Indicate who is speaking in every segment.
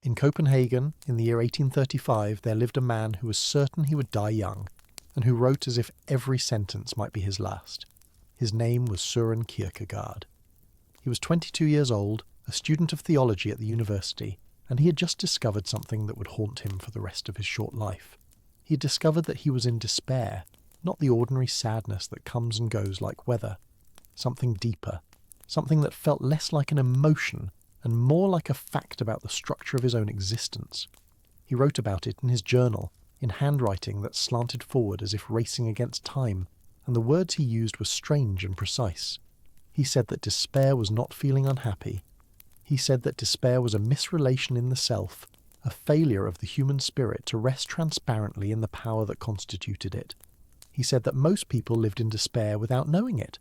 Speaker 1: In Copenhagen, in the year 1835, there lived a man who was certain he would die young, and who wrote as if every sentence might be his last. His name was Søren Kierkegaard. He was 22 years old, a student of theology at the university, and he had just discovered something that would haunt him for the rest of his short life. He had discovered that he was in despair, not the ordinary sadness that comes and goes like weather. Something deeper, something that felt less like an emotion and more like a fact about the structure of his own existence. He wrote about it in his journal, in handwriting that slanted forward as if racing against time, and the words he used were strange and precise. He said that despair was not feeling unhappy. He said that despair was a misrelation in the self, a failure of the human spirit to rest transparently in the power that constituted it. He said that most people lived in despair without knowing it,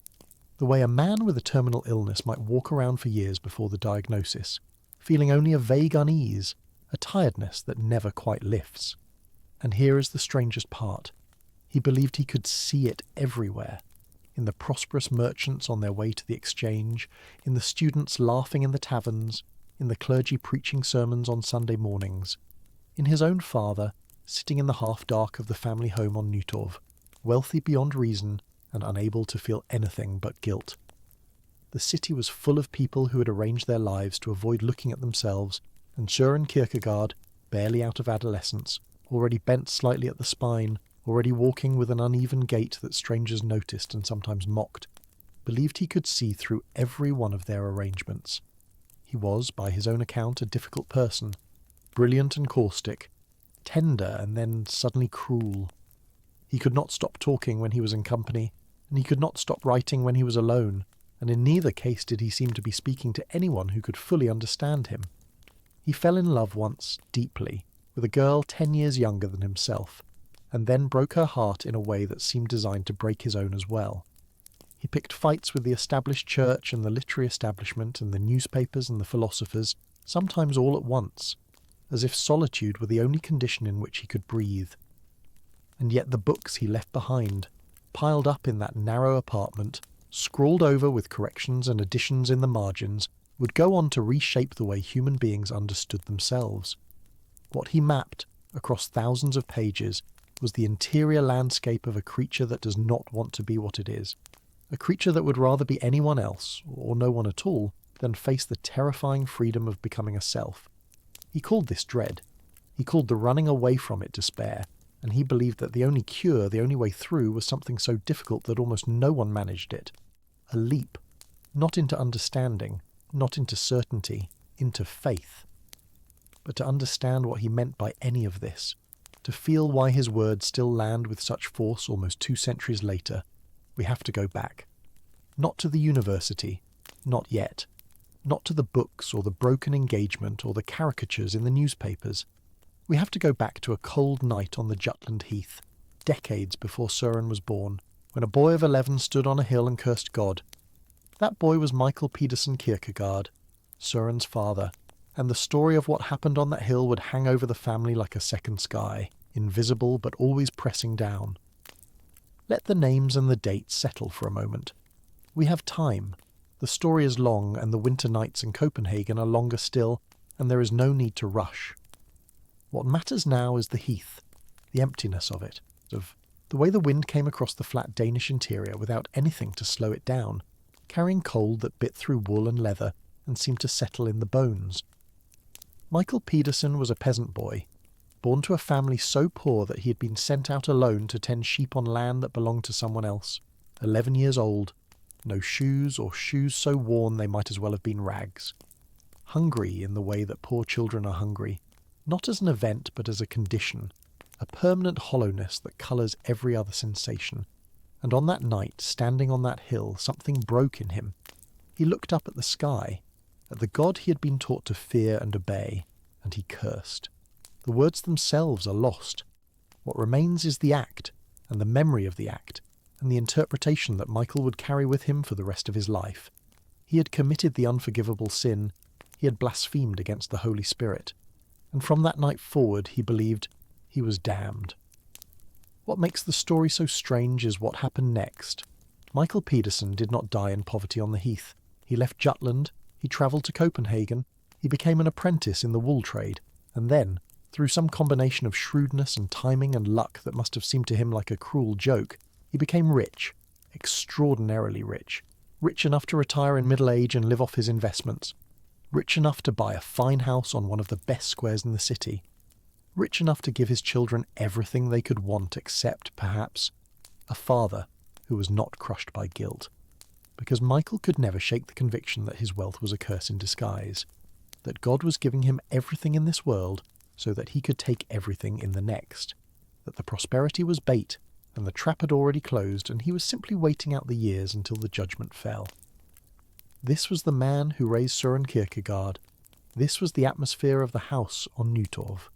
Speaker 1: the way a man with a terminal illness might walk around for years before the diagnosis, feeling only a vague unease, a tiredness that never quite lifts. And here is the strangest part. He believed he could see it everywhere, in the prosperous merchants on their way to the exchange, in the students laughing in the taverns, in the clergy preaching sermons on Sunday mornings, in his own father, sitting in the half-dark of the family home on Nytorv, wealthy beyond reason and unable to feel anything but guilt. The city was full of people who had arranged their lives to avoid looking at themselves, and Søren Kierkegaard, barely out of adolescence, already bent slightly at the spine, already walking with an uneven gait that strangers noticed and sometimes mocked, believed he could see through every one of their arrangements. He was, by his own account, a difficult person, brilliant and caustic, tender and then suddenly cruel. He could not stop talking when he was in company, and he could not stop writing when he was alone, and in neither case did he seem to be speaking to anyone who could fully understand him. He fell in love once, deeply, with a girl 10 years younger than himself, and then broke her heart in a way that seemed designed to break his own as well. He picked fights with the established church and the literary establishment and the newspapers and the philosophers, sometimes all at once, as if solitude were the only condition in which he could breathe. And yet the books he left behind, piled up in that narrow apartment, scrawled over with corrections and additions in the margins, would go on to reshape the way human beings understood themselves. What he mapped, across thousands of pages, was the interior landscape of a creature that does not want to be what it is, a creature that would rather be anyone else, or no one at all, than face the terrifying freedom of becoming a self. He called this dread. He called the running away from it despair, and he believed that the only cure, the only way through, was something so difficult that almost no one managed it. A leap, not into understanding, not into certainty, into faith. But to understand what he meant by any of this, to feel why his words still land with such force almost 2 centuries later, we have to go back. Not to the university, not yet. Not to the books or the broken engagement or the caricatures in the newspapers. We have to go back to a cold night on the Jutland Heath, decades before Søren was born, when a boy of 11 stood on a hill and cursed God. That boy was Michael Pedersen Kierkegaard, Søren's father, and the story of what happened on that hill would hang over the family like a second sky, invisible but always pressing down. Let the names and the dates settle for a moment. We have time. The story is long, and the winter nights in Copenhagen are longer still, and there is no need to rush. What matters now is the heath, the emptiness of it, of the way the wind came across the flat Danish interior without anything to slow it down, carrying cold that bit through wool and leather and seemed to settle in the bones. Michael Pedersen was a peasant boy, born to a family so poor that he had been sent out alone to tend sheep on land that belonged to someone else, 11 years old, no shoes or shoes so worn they might as well have been rags. Hungry in the way that poor children are hungry, not as an event but as a condition, a permanent hollowness that colours every other sensation. And on that night, standing on that hill, something broke in him. He looked up at the sky, at the God he had been taught to fear and obey, and he cursed. The words themselves are lost. What remains is the act, and the memory of the act, and the interpretation that Michael would carry with him for the rest of his life. He had committed the unforgivable sin. He had blasphemed against the Holy Spirit. And from that night forward, he believed he was damned. What makes the story so strange is what happened next. Michael Pedersen did not die in poverty on the heath. He left Jutland, he travelled to Copenhagen, he became an apprentice in the wool trade, And then, through some combination of shrewdness and timing and luck that must have seemed to him like a cruel joke, he became rich, extraordinarily rich, rich enough to retire in middle age and live off his investments, rich enough to buy a fine house on one of the best squares in the city, rich enough to give his children everything they could want except, perhaps, a father who was not crushed by guilt. Because Michael could never shake the conviction that his wealth was a curse in disguise, that God was giving him everything in this world so that he could take everything in the next, that the prosperity was bait and the trap had already closed and he was simply waiting out the years until the judgment fell. This was the man who raised Søren Kierkegaard. This was the atmosphere of the house on Nytorv.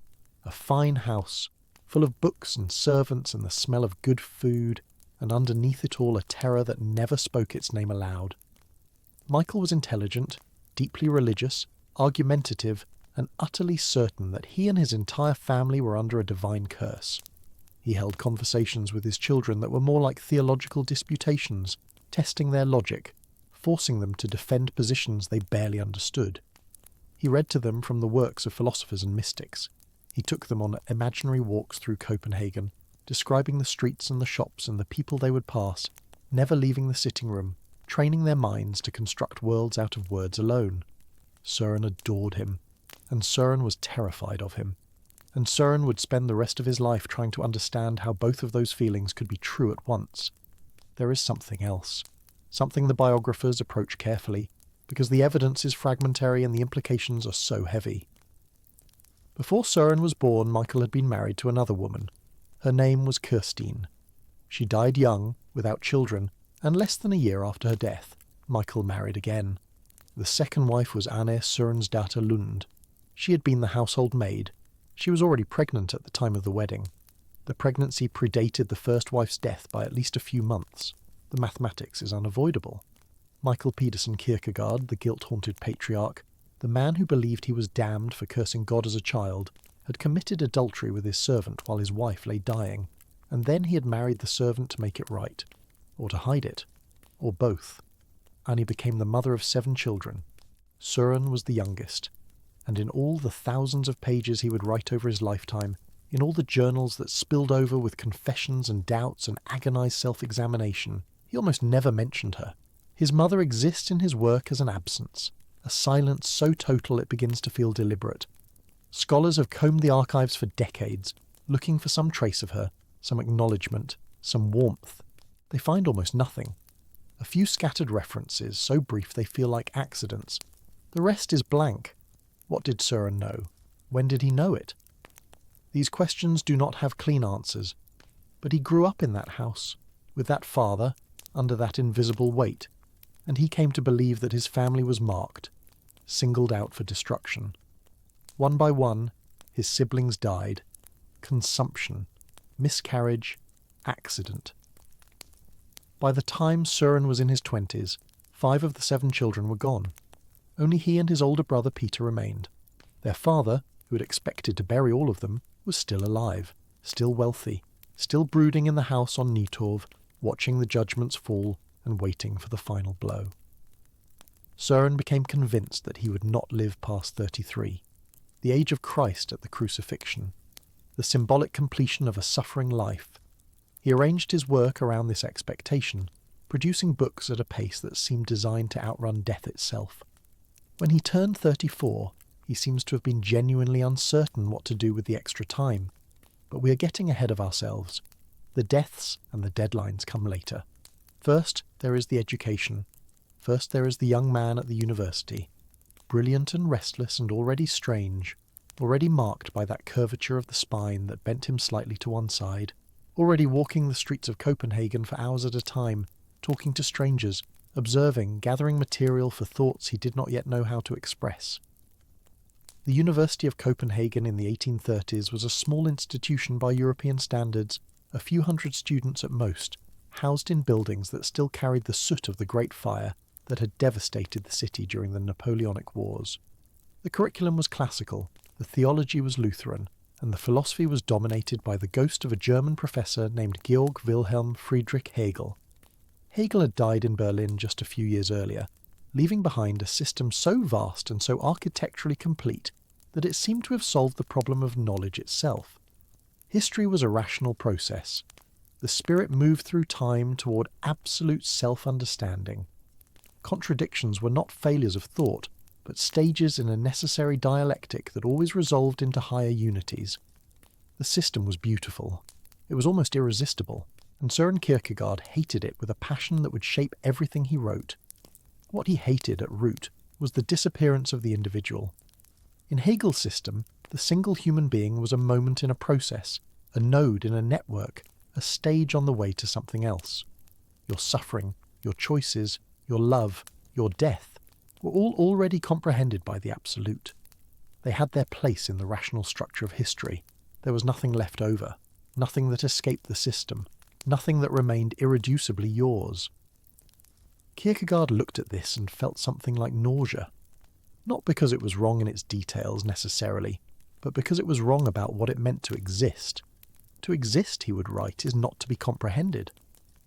Speaker 1: A fine house, full of books and servants and the smell of good food, and underneath it all a terror that never spoke its name aloud. Michael was intelligent, deeply religious, argumentative, and utterly certain that he and his entire family were under a divine curse. He held conversations with his children that were more like theological disputations, testing their logic, forcing them to defend positions they barely understood. He read to them from the works of philosophers and mystics. He took them on imaginary walks through Copenhagen, describing the streets and the shops and the people they would pass, never leaving the sitting room, training their minds to construct worlds out of words alone. Søren adored him, and Søren was terrified of him. And Søren would spend the rest of his life trying to understand how both of those feelings could be true at once. There is something else, something the biographers approach carefully, because the evidence is fragmentary and the implications are so heavy. Before Søren was born, Michael had been married to another woman. Her name was Kirstine. She died young, without children, and less than a year after her death, Michael married again. The second wife was Anne Sørensdatter Lund. She had been the household maid. She was already pregnant at the time of the wedding. The pregnancy predated the first wife's death by at least a few months. The mathematics is unavoidable. Michael Pedersen Kierkegaard, the guilt-haunted patriarch, the man who believed he was damned for cursing God as a child, had committed adultery with his servant while his wife lay dying, and then he had married the servant to make it right, or to hide it, or both. Annie became the mother of 7 children. Søren was the youngest, and in all the thousands of pages he would write over his lifetime, in all the journals that spilled over with confessions and doubts and agonized self-examination, he almost never mentioned her. His mother exists in his work as an absence, a silence so total it begins to feel deliberate. Scholars have combed the archives for decades, looking for some trace of her, some acknowledgement, some warmth. They find almost nothing. A few scattered references, so brief they feel like accidents. The rest is blank. What did Søren know? When did he know it? These questions do not have clean answers, but he grew up in that house, with that father, under that invisible weight, and he came to believe that his family was marked, singled out for destruction. One by one, his siblings died. Consumption, miscarriage, accident. By the time Søren was in his 20s, 5 of the 7 children were gone. Only he and his older brother Peter remained. Their father, who had expected to bury all of them, was still alive, still wealthy, still brooding in the house on Nytorv, watching the judgments fall and waiting for the final blow. Søren became convinced that he would not live past 33, the age of Christ at the crucifixion, the symbolic completion of a suffering life. He arranged his work around this expectation, producing books at a pace that seemed designed to outrun death itself. When he turned 34, he seems to have been genuinely uncertain what to do with the extra time. But we are getting ahead of ourselves. The deaths and the deadlines come later. First, there is the education. First, there is the young man at the university, brilliant and restless and already strange, already marked by that curvature of the spine that bent him slightly to one side, already walking the streets of Copenhagen for hours at a time, talking to strangers, observing, gathering material for thoughts he did not yet know how to express. The University of Copenhagen in the 1830s was a small institution by European standards, a few hundred students at most, housed in buildings that still carried the soot of the Great Fire that had devastated the city during the Napoleonic Wars. The curriculum was classical, the theology was Lutheran, and the philosophy was dominated by the ghost of a German professor named Georg Wilhelm Friedrich Hegel. Hegel had died in Berlin just a few years earlier, leaving behind a system so vast and so architecturally complete that it seemed to have solved the problem of knowledge itself. History was a rational process. The spirit moved through time toward absolute self-understanding. Contradictions were not failures of thought, but stages in a necessary dialectic that always resolved into higher unities. The system was beautiful. It was almost irresistible, and Søren Kierkegaard hated it with a passion that would shape everything he wrote. What he hated at root was the disappearance of the individual. In Hegel's system, the single human being was a moment in a process, a node in a network, a stage on the way to something else. Your suffering, your choices, your love, your death were all already comprehended by the Absolute. They had their place in the rational structure of history. There was nothing left over, nothing that escaped the system, nothing that remained irreducibly yours. Kierkegaard looked at this and felt something like nausea. Not because it was wrong in its details necessarily, but because it was wrong about what it meant to exist. To exist, he would write, is not to be comprehended.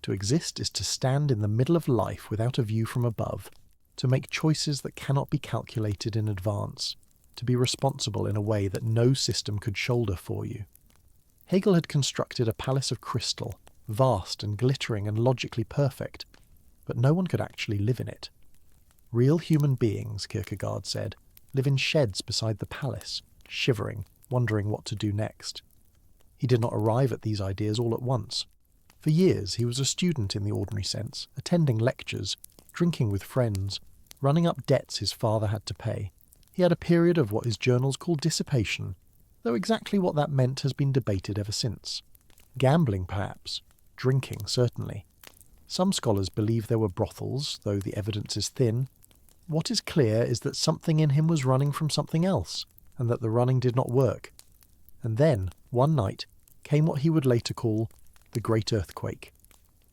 Speaker 1: To exist is to stand in the middle of life without a view from above, to make choices that cannot be calculated in advance, to be responsible in a way that no system could shoulder for you. Hegel had constructed a palace of crystal, vast and glittering and logically perfect, but no one could actually live in it. Real human beings, Kierkegaard said, live in sheds beside the palace, shivering, wondering what to do next. He did not arrive at these ideas all at once. For years he was a student in the ordinary sense, attending lectures, drinking with friends, running up debts his father had to pay. He had a period of what his journals call dissipation, though exactly what that meant has been debated ever since. Gambling, perhaps. Drinking, certainly. Some scholars believe there were brothels, though the evidence is thin. What is clear is that something in him was running from something else, and that the running did not work. And then, one night, came what he would later call the Great Earthquake.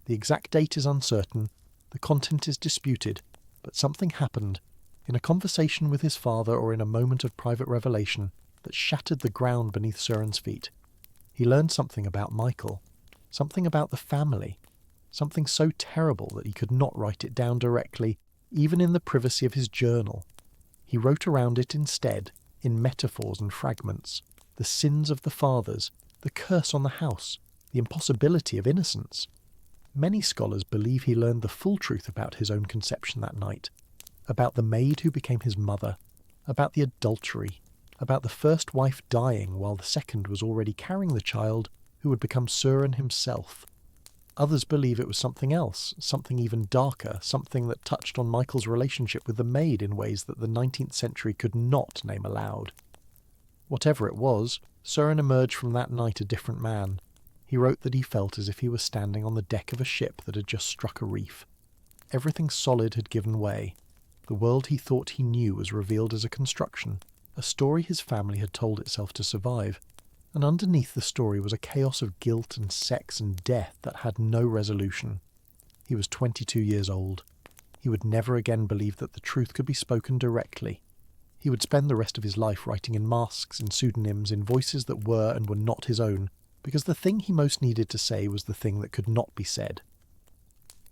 Speaker 1: The exact date is uncertain, the content is disputed, but something happened, in a conversation with his father or in a moment of private revelation, that shattered the ground beneath Søren's feet. He learned something about Michael, something about the family, something so terrible that he could not write it down directly, even in the privacy of his journal. He wrote around it instead, in metaphors and fragments, the sins of the fathers, the curse on the house, the impossibility of innocence. Many scholars believe he learned the full truth about his own conception that night, about the maid who became his mother, about the adultery, about the first wife dying while the second was already carrying the child who would become Søren himself. Others believe it was something else, something even darker, something that touched on Michael's relationship with the maid in ways that the 19th century could not name aloud. Whatever it was, Søren emerged from that night a different man. He wrote that he felt as if he was standing on the deck of a ship that had just struck a reef. Everything solid had given way. The world he thought he knew was revealed as a construction, a story his family had told itself to survive, and underneath the story was a chaos of guilt and sex and death that had no resolution. He was 22 years old. He would never again believe that the truth could be spoken directly. He would spend the rest of his life writing in masks, in pseudonyms, in voices that were and were not his own, because the thing he most needed to say was the thing that could not be said.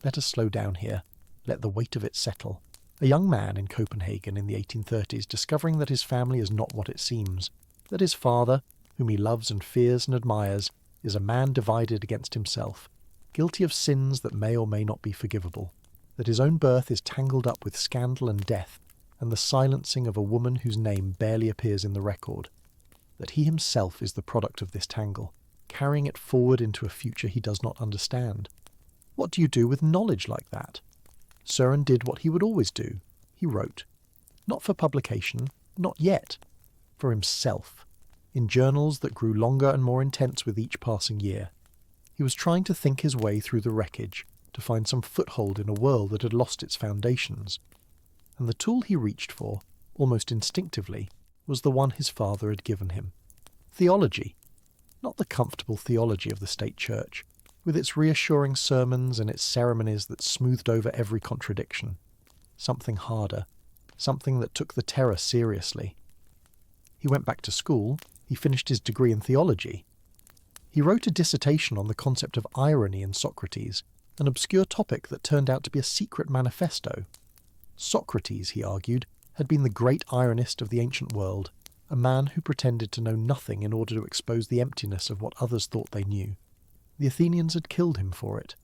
Speaker 1: Let us slow down here. Let the weight of it settle. A young man in Copenhagen in the 1830s discovering that his family is not what it seems, that his father, whom he loves and fears and admires, is a man divided against himself, guilty of sins that may or may not be forgivable, that his own birth is tangled up with scandal and death, and the silencing of a woman whose name barely appears in the record, that he himself is the product of this tangle, carrying it forward into a future he does not understand. What do you do with knowledge like that? Søren did what he would always do. He wrote. Not for publication, not yet. For himself. In journals that grew longer and more intense with each passing year. He was trying to think his way through the wreckage, to find some foothold in a world that had lost its foundations. And the tool he reached for, almost instinctively, was the one his father had given him. Theology. Not the comfortable theology of the state church, with its reassuring sermons and its ceremonies that smoothed over every contradiction. Something harder, something that took the terror seriously. He went back to school, he finished his degree in theology. He wrote a dissertation on the concept of irony in Socrates, an obscure topic that turned out to be a secret manifesto. Socrates, he argued, had been the great ironist of the ancient world, a man who pretended to know nothing in order to expose the emptiness of what others thought they knew. The Athenians had killed him for it.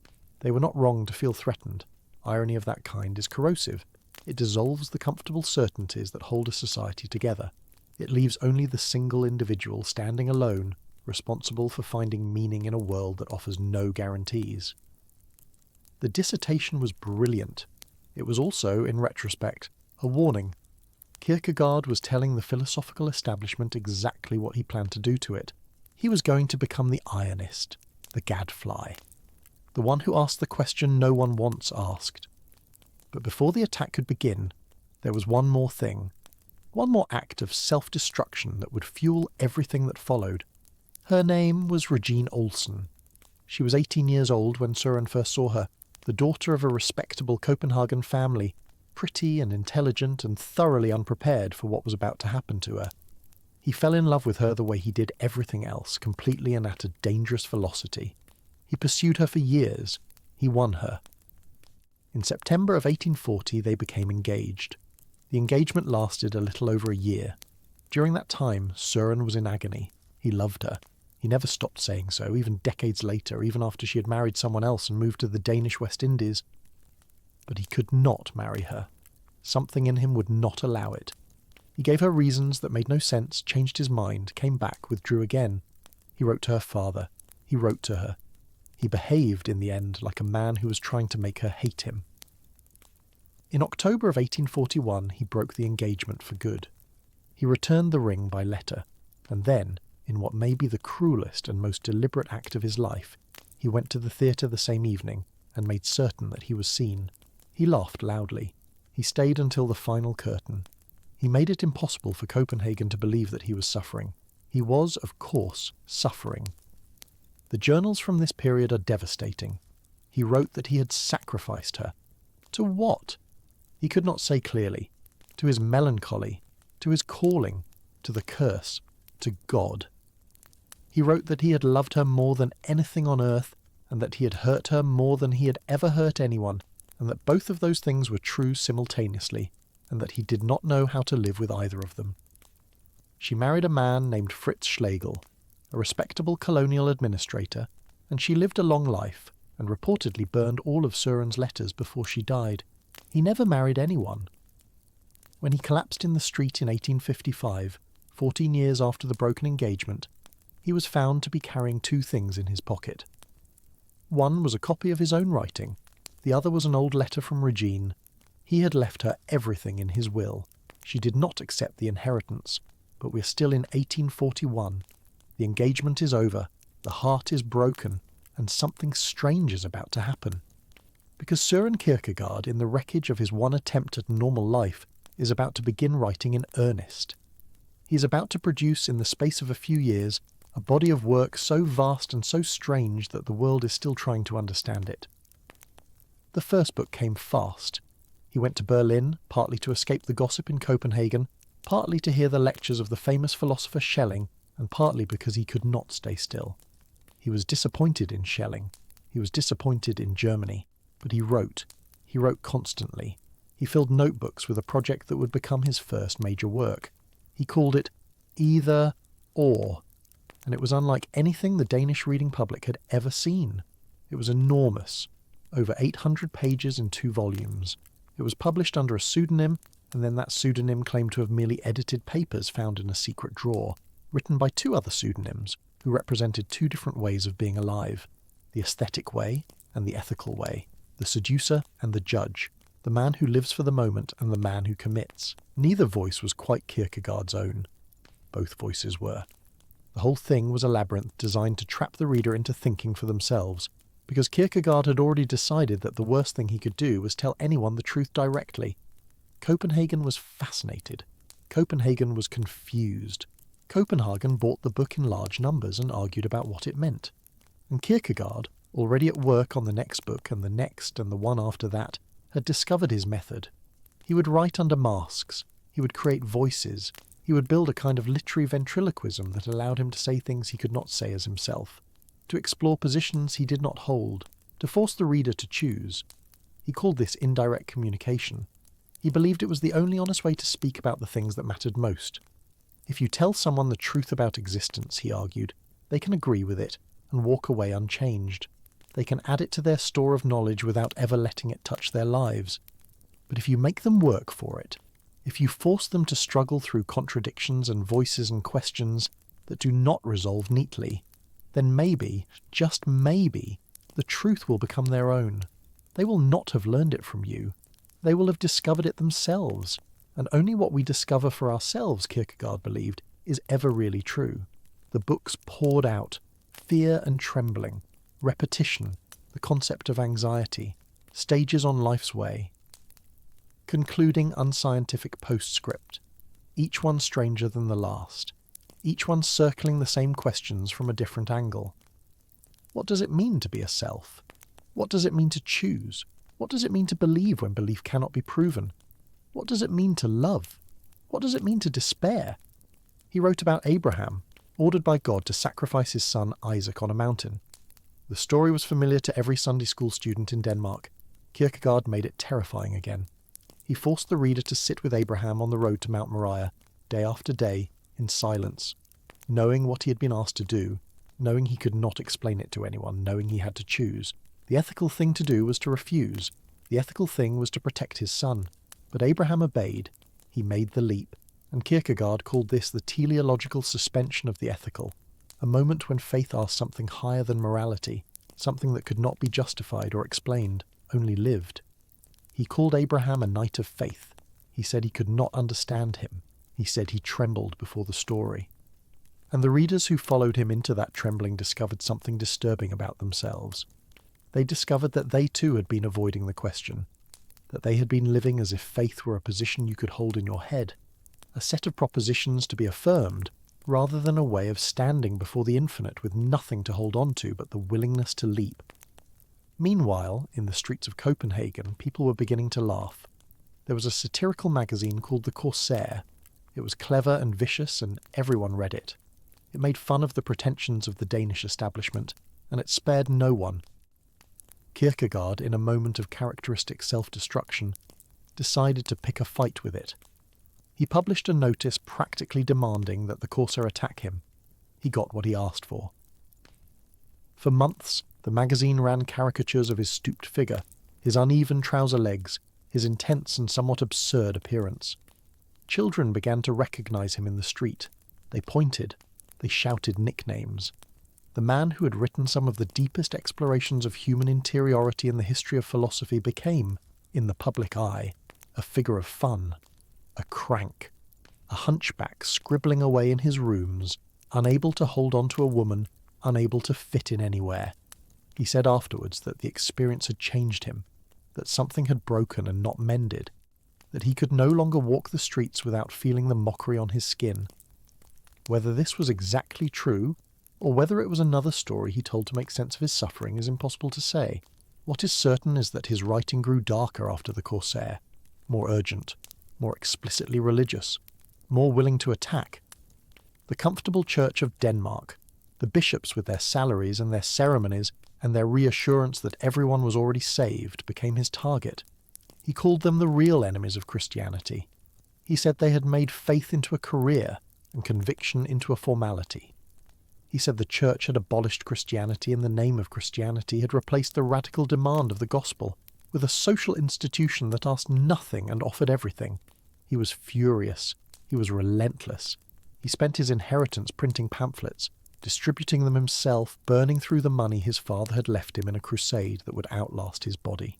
Speaker 1: They were not wrong to feel threatened. Irony of that kind is corrosive. It dissolves the comfortable certainties that hold a society together. It leaves only the single individual standing alone, responsible for finding meaning in a world that offers no guarantees. The dissertation was brilliant. It was also, in retrospect, a warning. Kierkegaard was telling the philosophical establishment exactly what he planned to do to it. He was going to become the ironist, the gadfly, the one who asked the question no one once asked. But before the attack could begin, there was one more thing, one more act of self-destruction that would fuel everything that followed. Her name was Regine Olsen. She was 18 years old when Søren first saw her, the daughter of a respectable Copenhagen family, pretty and intelligent and thoroughly unprepared for what was about to happen to her. He fell in love with her the way he did everything else, completely and at a dangerous velocity. He pursued her for years. He won her. In September of 1840 they became engaged. The engagement lasted a little over a year. During that time, Søren was in agony. He loved her. He never stopped saying so, even decades later, even after she had married someone else and moved to the Danish West Indies. But he could not marry her. Something in him would not allow it. He gave her reasons that made no sense, changed his mind, came back, withdrew again. He wrote to her father. He wrote to her. He behaved, in the end, like a man who was trying to make her hate him. In October of 1841, he broke the engagement for good. He returned the ring by letter, and then, in what may be the cruelest and most deliberate act of his life, he went to the theatre the same evening and made certain that he was seen. He laughed loudly. He stayed until the final curtain. He made it impossible for Copenhagen to believe that he was suffering. He was, of course, suffering. The journals from this period are devastating. He wrote that he had sacrificed her. To what? He could not say clearly. To his melancholy, to his calling, to the curse, to God. He wrote that he had loved her more than anything on earth, and that he had hurt her more than he had ever hurt anyone, and that both of those things were true simultaneously, and that he did not know how to live with either of them. She married a man named Fritz Schlegel, a respectable colonial administrator, and she lived a long life, and reportedly burned all of Søren's letters before she died. He never married anyone. When he collapsed in the street in 1855, 14 years after the broken engagement, he was found to be carrying two things in his pocket. One was a copy of his own writing. The other was an old letter from Regine. He had left her everything in his will. She did not accept the inheritance, but we're still in 1841. The engagement is over, the heart is broken, and something strange is about to happen. Because Søren Kierkegaard, in the wreckage of his one attempt at normal life, is about to begin writing in earnest. He is about to produce, in the space of a few years, a body of work so vast and so strange that the world is still trying to understand it. The first book came fast. He went to Berlin, partly to escape the gossip in Copenhagen, partly to hear the lectures of the famous philosopher Schelling, and partly because he could not stay still. He was disappointed in Schelling. He was disappointed in Germany. But he wrote. He wrote constantly. He filled notebooks with a project that would become his first major work. He called it Either or, and it was unlike anything the Danish reading public had ever seen. It was enormous, over 800 pages in 2 volumes. It was published under a pseudonym, and then that pseudonym claimed to have merely edited papers found in a secret drawer, written by 2 other pseudonyms, who represented 2 different ways of being alive, the aesthetic way and the ethical way, the seducer and the judge, the man who lives for the moment and the man who commits. Neither voice was quite Kierkegaard's own. Both voices were. The whole thing was a labyrinth designed to trap the reader into thinking for themselves, because Kierkegaard had already decided that the worst thing he could do was tell anyone the truth directly. Copenhagen was fascinated. Copenhagen was confused. Copenhagen bought the book in large numbers and argued about what it meant. And Kierkegaard, already at work on the next book and the next and the one after that, had discovered his method. He would write under masks. He would create voices. He would build a kind of literary ventriloquism that allowed him to say things he could not say as himself, to explore positions he did not hold, to force the reader to choose. He called this indirect communication. He believed it was the only honest way to speak about the things that mattered most. If you tell someone the truth about existence, he argued, they can agree with it and walk away unchanged. They can add it to their store of knowledge without ever letting it touch their lives. But if you make them work for it, if you force them to struggle through contradictions and voices and questions that do not resolve neatly, then maybe, just maybe, the truth will become their own. They will not have learned it from you. They will have discovered it themselves, and only what we discover for ourselves, Kierkegaard believed, is ever really true. The books poured out fear and trembling, repetition, the concept of anxiety, stages on life's way. Concluding unscientific postscript, each one stranger than the last, each one circling the same questions from a different angle. What does it mean to be a self? What does it mean to choose? What does it mean to believe when belief cannot be proven? What does it mean to love? What does it mean to despair? He wrote about Abraham, ordered by God to sacrifice his son Isaac on a mountain. The story was familiar to every Sunday school student in Denmark. Kierkegaard made it terrifying again. He forced the reader to sit with Abraham on the road to Mount Moriah, day after day, in silence, knowing what he had been asked to do, knowing he could not explain it to anyone, knowing he had to choose. The ethical thing to do was to refuse. The ethical thing was to protect his son. But Abraham obeyed. He made the leap, and Kierkegaard called this the teleological suspension of the ethical, a moment when faith asked something higher than morality, something that could not be justified or explained, only lived. He called Abraham a knight of faith. He said he could not understand him. He said he trembled before the story. And the readers who followed him into that trembling discovered something disturbing about themselves. They discovered that they too had been avoiding the question, that they had been living as if faith were a position you could hold in your head, a set of propositions to be affirmed, rather than a way of standing before the infinite with nothing to hold on to but the willingness to leap. Meanwhile, in the streets of Copenhagen, people were beginning to laugh. There was a satirical magazine called The Corsair. It was clever and vicious, and everyone read it. It made fun of the pretensions of the Danish establishment, and it spared no one. Kierkegaard, in a moment of characteristic self-destruction, decided to pick a fight with it. He published a notice practically demanding that the Corsair attack him. He got what he asked for. For months, the magazine ran caricatures of his stooped figure, his uneven trouser legs, his intense and somewhat absurd appearance. Children began to recognize him in the street. They pointed. They shouted nicknames. The man who had written some of the deepest explorations of human interiority in the history of philosophy became, in the public eye, a figure of fun, a crank, a hunchback scribbling away in his rooms, unable to hold on to a woman, unable to fit in anywhere. He said afterwards that the experience had changed him, that something had broken and not mended, that he could no longer walk the streets without feeling the mockery on his skin. Whether this was exactly true, or whether it was another story he told to make sense of his suffering, is impossible to say. What is certain is that his writing grew darker after the Corsair, more urgent, more explicitly religious, more willing to attack. The comfortable Church of Denmark, the bishops with their salaries and their ceremonies and their reassurance that everyone was already saved, became his target. He called them the real enemies of Christianity. He said they had made faith into a career and conviction into a formality. He said the Church had abolished Christianity in the name of Christianity, had replaced the radical demand of the gospel with a social institution that asked nothing and offered everything. He was furious. He was relentless. He spent his inheritance printing pamphlets, distributing them himself, burning through the money his father had left him in a crusade that would outlast his body.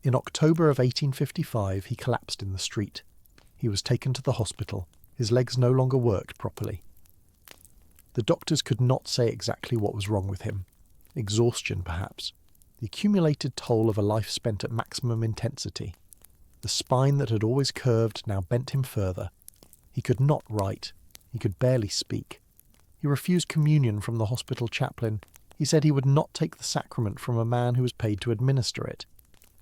Speaker 1: In October of 1855, he collapsed in the street. He was taken to the hospital. His legs no longer worked properly. The doctors could not say exactly what was wrong with him. Exhaustion, perhaps. The accumulated toll of a life spent at maximum intensity. The spine that had always curved now bent him further. He could not write. He could barely speak. He refused communion from the hospital chaplain. He said he would not take the sacrament from a man who was paid to administer it.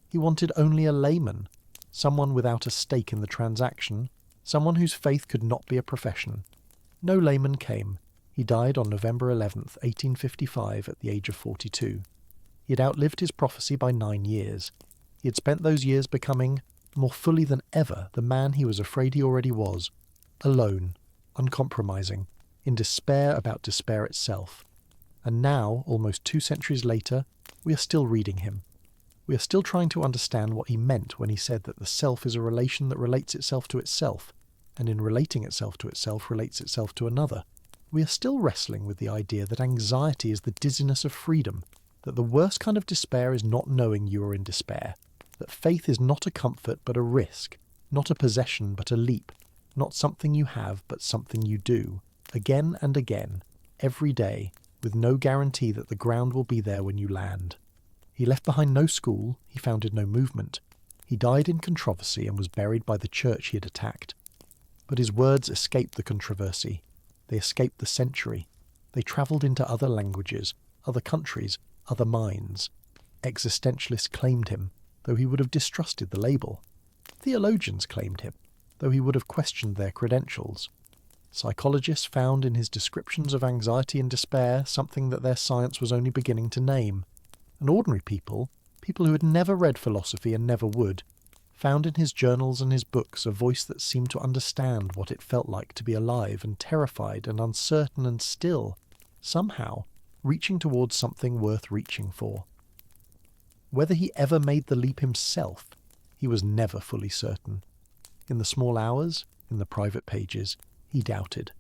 Speaker 1: He wanted only a layman, someone without a stake in the transaction, someone whose faith could not be a profession. No layman came. He died on November 11th, 1855, at the age of 42. He had outlived his prophecy by 9 years. He had spent those years becoming, more fully than ever, the man he was afraid he already was, alone, uncompromising, in despair about despair itself. And now, almost 2 centuries later, we are still reading him. We are still trying to understand what he meant when he said that the self is a relation that relates itself to itself, and in relating itself to itself relates itself to another. We are still wrestling with the idea that anxiety is the dizziness of freedom, that the worst kind of despair is not knowing you are in despair, that faith is not a comfort but a risk, not a possession but a leap, not something you have but something you do, again and again, every day, with no guarantee that the ground will be there when you land. He left behind no school, he founded no movement. He died in controversy and was buried by the church he had attacked. But his words escaped the controversy. They escaped the century. They travelled into other languages, other countries, other minds. Existentialists claimed him, though he would have distrusted the label. Theologians claimed him, though he would have questioned their credentials. Psychologists found in his descriptions of anxiety and despair something that their science was only beginning to name. And ordinary people, people who had never read philosophy and never would, found in his journals and his books a voice that seemed to understand what it felt like to be alive and terrified and uncertain and still, somehow, reaching towards something worth reaching for. Whether he ever made the leap himself, he was never fully certain. In the small hours, in the private pages, he doubted.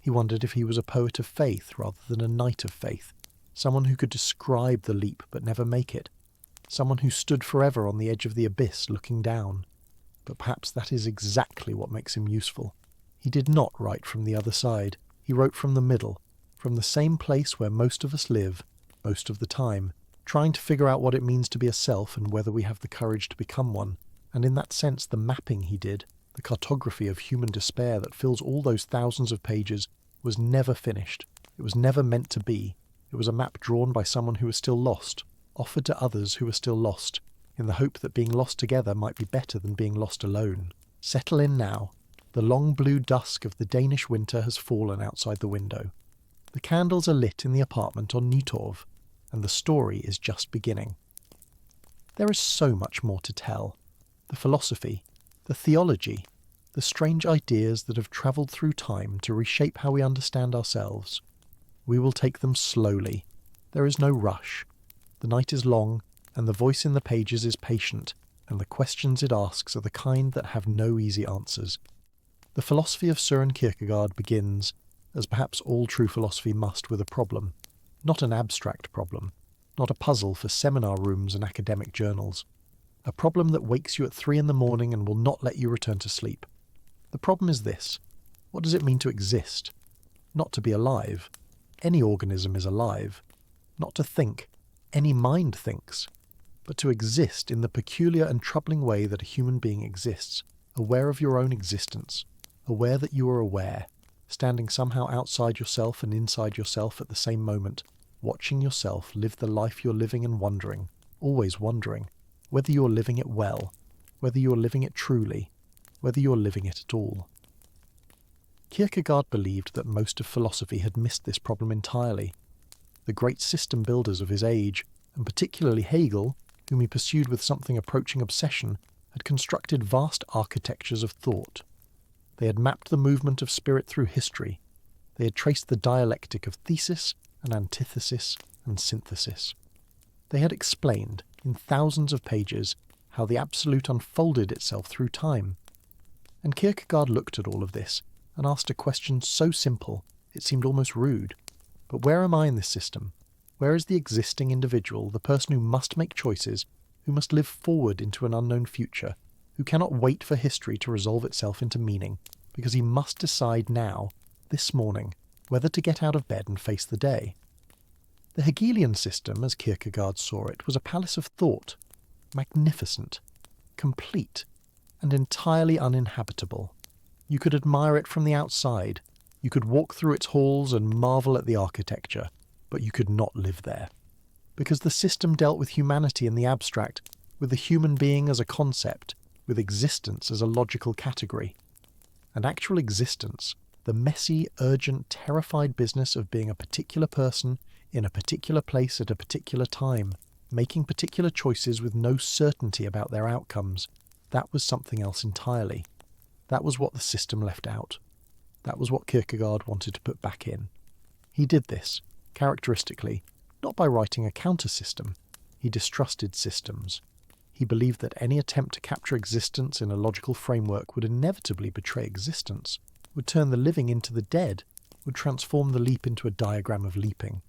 Speaker 1: He wondered if he was a poet of faith rather than a knight of faith, someone who could describe the leap but never make it, someone who stood forever on the edge of the abyss looking down. But perhaps that is exactly what makes him useful. He did not write from the other side. He wrote from the middle, from the same place where most of us live, most of the time, trying to figure out what it means to be a self and whether we have the courage to become one. And in that sense, the mapping he did, the cartography of human despair that fills all those thousands of pages, was never finished. It was never meant to be. It was a map drawn by someone who was still lost, offered to others who were still lost, in the hope that being lost together might be better than being lost alone. Settle in now. The long blue dusk of the Danish winter has fallen outside the window. The candles are lit in the apartment on Nytorv, and the story is just beginning. There is so much more to tell. The philosophy, the theology, the strange ideas that have travelled through time to reshape how we understand ourselves. We will take them slowly. There is no rush. The night is long, and the voice in the pages is patient, and the questions it asks are the kind that have no easy answers. The philosophy of Søren Kierkegaard begins, as perhaps all true philosophy must, with a problem. Not an abstract problem, not a puzzle for seminar rooms and academic journals. A problem that wakes you at 3 in the morning and will not let you return to sleep. The problem is this: what does it mean to exist? Not to be alive. Any organism is alive. Not to think. Any mind thinks. But to exist in the peculiar and troubling way that a human being exists, aware of your own existence, aware that you are aware, standing somehow outside yourself and inside yourself at the same moment, watching yourself live the life you're living and wondering, always wondering, whether you're living it well, whether you're living it truly, whether you're living it at all. Kierkegaard believed that most of philosophy had missed this problem entirely. The great system builders of his age, and particularly Hegel, whom he pursued with something approaching obsession, had constructed vast architectures of thought. They had mapped the movement of spirit through history. They had traced the dialectic of thesis and antithesis and synthesis. They had explained, in thousands of pages, how the absolute unfolded itself through time. And Kierkegaard looked at all of this and asked a question so simple it seemed almost rude. But where am I in this system? Where is the existing individual, the person who must make choices, who must live forward into an unknown future, who cannot wait for history to resolve itself into meaning, because he must decide now, this morning, whether to get out of bed and face the day? The Hegelian system, as Kierkegaard saw it, was a palace of thought, magnificent, complete, and entirely uninhabitable. You could admire it from the outside, you could walk through its halls and marvel at the architecture, but you could not live there. Because the system dealt with humanity in the abstract, with the human being as a concept, with existence as a logical category. And actual existence, the messy, urgent, terrified business of being a particular person in a particular place at a particular time, making particular choices with no certainty about their outcomes, that was something else entirely. That was what the system left out. That was what Kierkegaard wanted to put back in. He did this, characteristically, not by writing a counter-system. He distrusted systems. He believed that any attempt to capture existence in a logical framework would inevitably betray existence, would turn the living into the dead, would transform the leap into a diagram of leaping.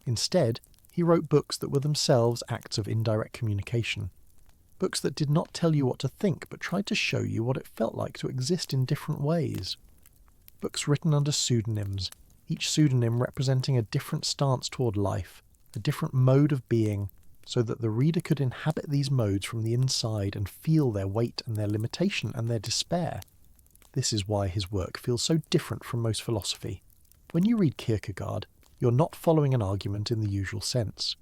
Speaker 1: Instead, he wrote books that were themselves acts of indirect communication. Books that did not tell you what to think, but tried to show you what it felt like to exist in different ways. Books written under pseudonyms, each pseudonym representing a different stance toward life, a different mode of being, so that the reader could inhabit these modes from the inside and feel their weight and their limitation and their despair. This is why his work feels so different from most philosophy. When you read Kierkegaard, you're not following an argument in the usual sense.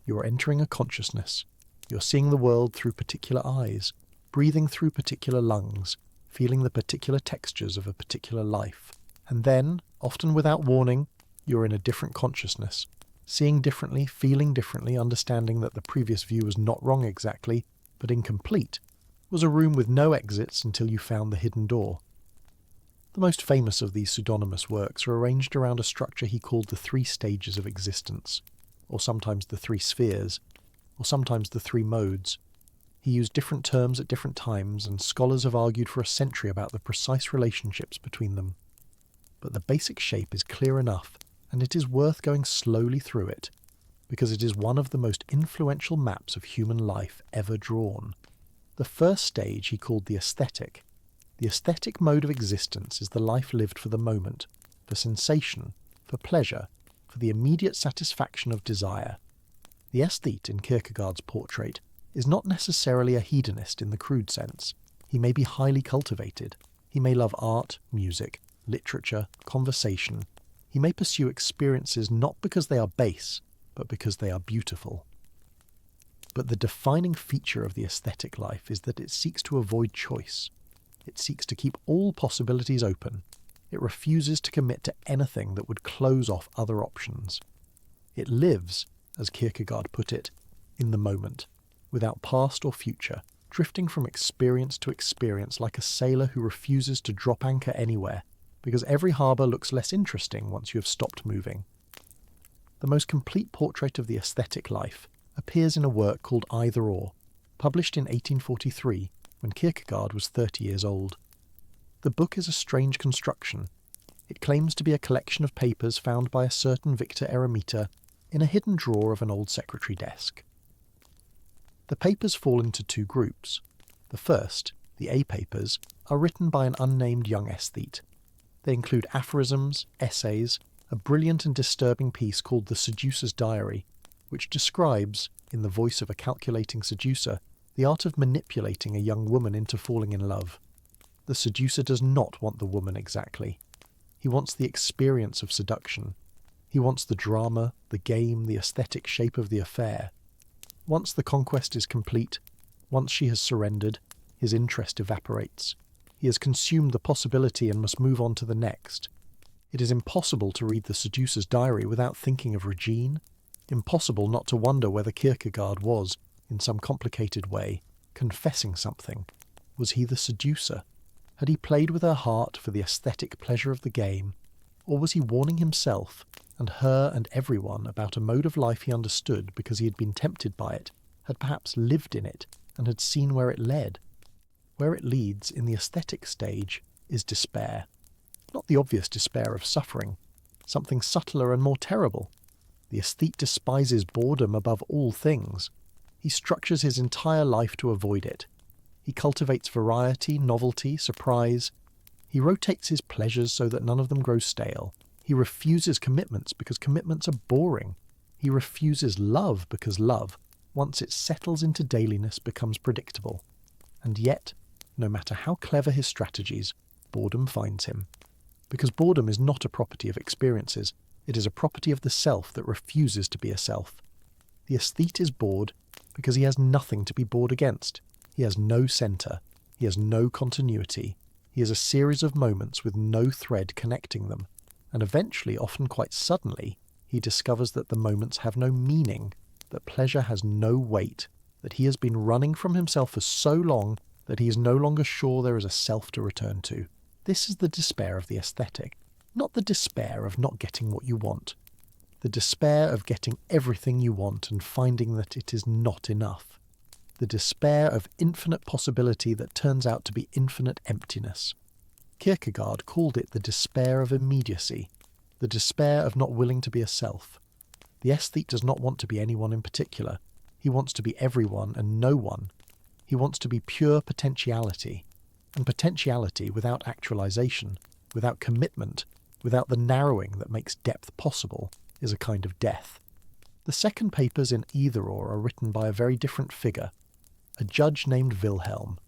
Speaker 1: You're entering a consciousness. You're seeing the world through particular eyes, breathing through particular lungs, feeling the particular textures of a particular life. And then, often without warning, you're in a different consciousness, seeing differently, feeling differently, understanding that the previous view was not wrong exactly, but incomplete, was a room with no exits until you found the hidden door. The most famous of these pseudonymous works are arranged around a structure he called the 3 stages of existence, or sometimes the 3 spheres, or sometimes the 3 modes. He used different terms at different times, and scholars have argued for a century about the precise relationships between them. But the basic shape is clear enough, and it is worth going slowly through it, because it is one of the most influential maps of human life ever drawn. The first stage he called the aesthetic. The aesthetic mode of existence is the life lived for the moment, for sensation, for pleasure, for the immediate satisfaction of desire. The aesthete in Kierkegaard's portrait is not necessarily a hedonist in the crude sense. He may be highly cultivated. He may love art, music, literature, conversation. He may pursue experiences not because they are base, but because they are beautiful. But the defining feature of the aesthetic life is that it seeks to avoid choice. It seeks to keep all possibilities open. It refuses to commit to anything that would close off other options. It lives, as Kierkegaard put it, in the moment, without past or future, drifting from experience to experience like a sailor who refuses to drop anchor anywhere, because every harbour looks less interesting once you have stopped moving. The most complete portrait of the aesthetic life appears in a work called Either Or, published in 1843, when Kierkegaard was 30 years old. The book is a strange construction. It claims to be a collection of papers found by a certain Victor Eremita in a hidden drawer of an old secretary desk. The papers fall into 2 groups. The first, the A papers, are written by an unnamed young aesthete. They include aphorisms, essays, a brilliant and disturbing piece called The Seducer's Diary, which describes, in the voice of a calculating seducer, the art of manipulating a young woman into falling in love. The seducer does not want the woman exactly. He wants the experience of seduction. He wants the drama, the game, the aesthetic shape of the affair. Once the conquest is complete, once she has surrendered, his interest evaporates. He has consumed the possibility and must move on to the next. It is impossible to read The Seducer's Diary without thinking of Regine. Impossible not to wonder whether Kierkegaard was, in some complicated way, confessing something. Was he the seducer? Had he played with her heart for the aesthetic pleasure of the game? Or was he warning himself, and her and everyone, about a mode of life he understood because he had been tempted by it, had perhaps lived in it, and had seen where it led? Where it leads, in the aesthetic stage, is despair. Not the obvious despair of suffering, something subtler and more terrible. The aesthete despises boredom above all things. He structures his entire life to avoid it. He cultivates variety, novelty, surprise. He rotates his pleasures so that none of them grow stale. He refuses commitments because commitments are boring. He refuses love because love, once it settles into dailiness, becomes predictable. And yet, no matter how clever his strategies, boredom finds him. Because boredom is not a property of experiences, it is a property of the self that refuses to be a self. The aesthete is bored because he has nothing to be bored against. He has no centre. He has no continuity. He has a series of moments with no thread connecting them. And eventually, often quite suddenly, he discovers that the moments have no meaning, that pleasure has no weight, that he has been running from himself for so long that he is no longer sure there is a self to return to. This is the despair of the aesthetic, not the despair of not getting what you want. The despair of getting everything you want and finding that it is not enough. The despair of infinite possibility that turns out to be infinite emptiness. Kierkegaard called it the despair of immediacy, the despair of not willing to be a self. The aesthete does not want to be anyone in particular. He wants to be everyone and no one. He wants to be pure potentiality. And potentiality without actualization, without commitment, without the narrowing that makes depth possible, is a kind of death. The second papers in Either Or are written by a very different figure, a judge named Wilhelm,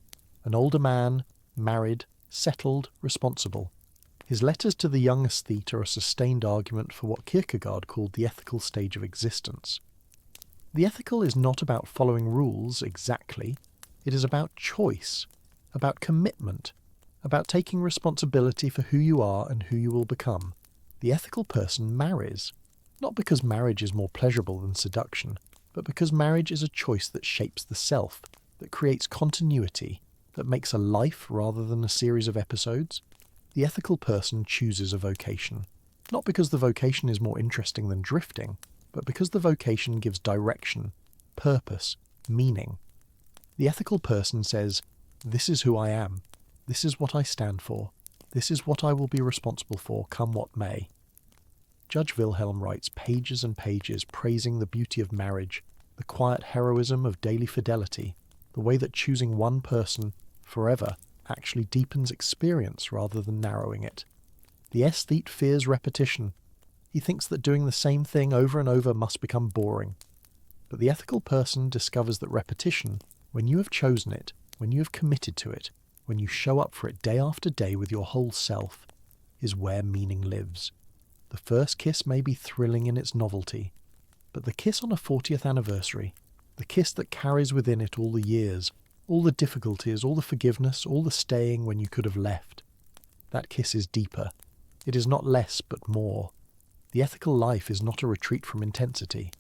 Speaker 1: an older man, married, settled, responsible. His letters to the young aesthete are a sustained argument for what Kierkegaard called the ethical stage of existence. The ethical is not about following rules exactly, it is about choice, about commitment, about taking responsibility for who you are and who you will become. The ethical person marries, not because marriage is more pleasurable than seduction, but because marriage is a choice that shapes the self, that creates continuity, that makes a life rather than a series of episodes. The ethical person chooses a vocation, not because the vocation is more interesting than drifting, but because the vocation gives direction, purpose, meaning. The ethical person says, "This is who I am. This is what I stand for. This is what I will be responsible for, come what may." Judge Wilhelm writes pages and pages praising the beauty of marriage, the quiet heroism of daily fidelity, the way that choosing one person forever actually deepens experience rather than narrowing it. The aesthete fears repetition. He thinks that doing the same thing over and over must become boring. But the ethical person discovers that repetition, when you have chosen it, when you have committed to it, when you show up for it day after day with your whole self, is where meaning lives. The first kiss may be thrilling in its novelty, but the kiss on a 40th anniversary, the kiss that carries within it all the years, all the difficulties, all the forgiveness, all the staying when you could have left, that kiss is deeper. It is not less, but more. The ethical life is not a retreat from intensity.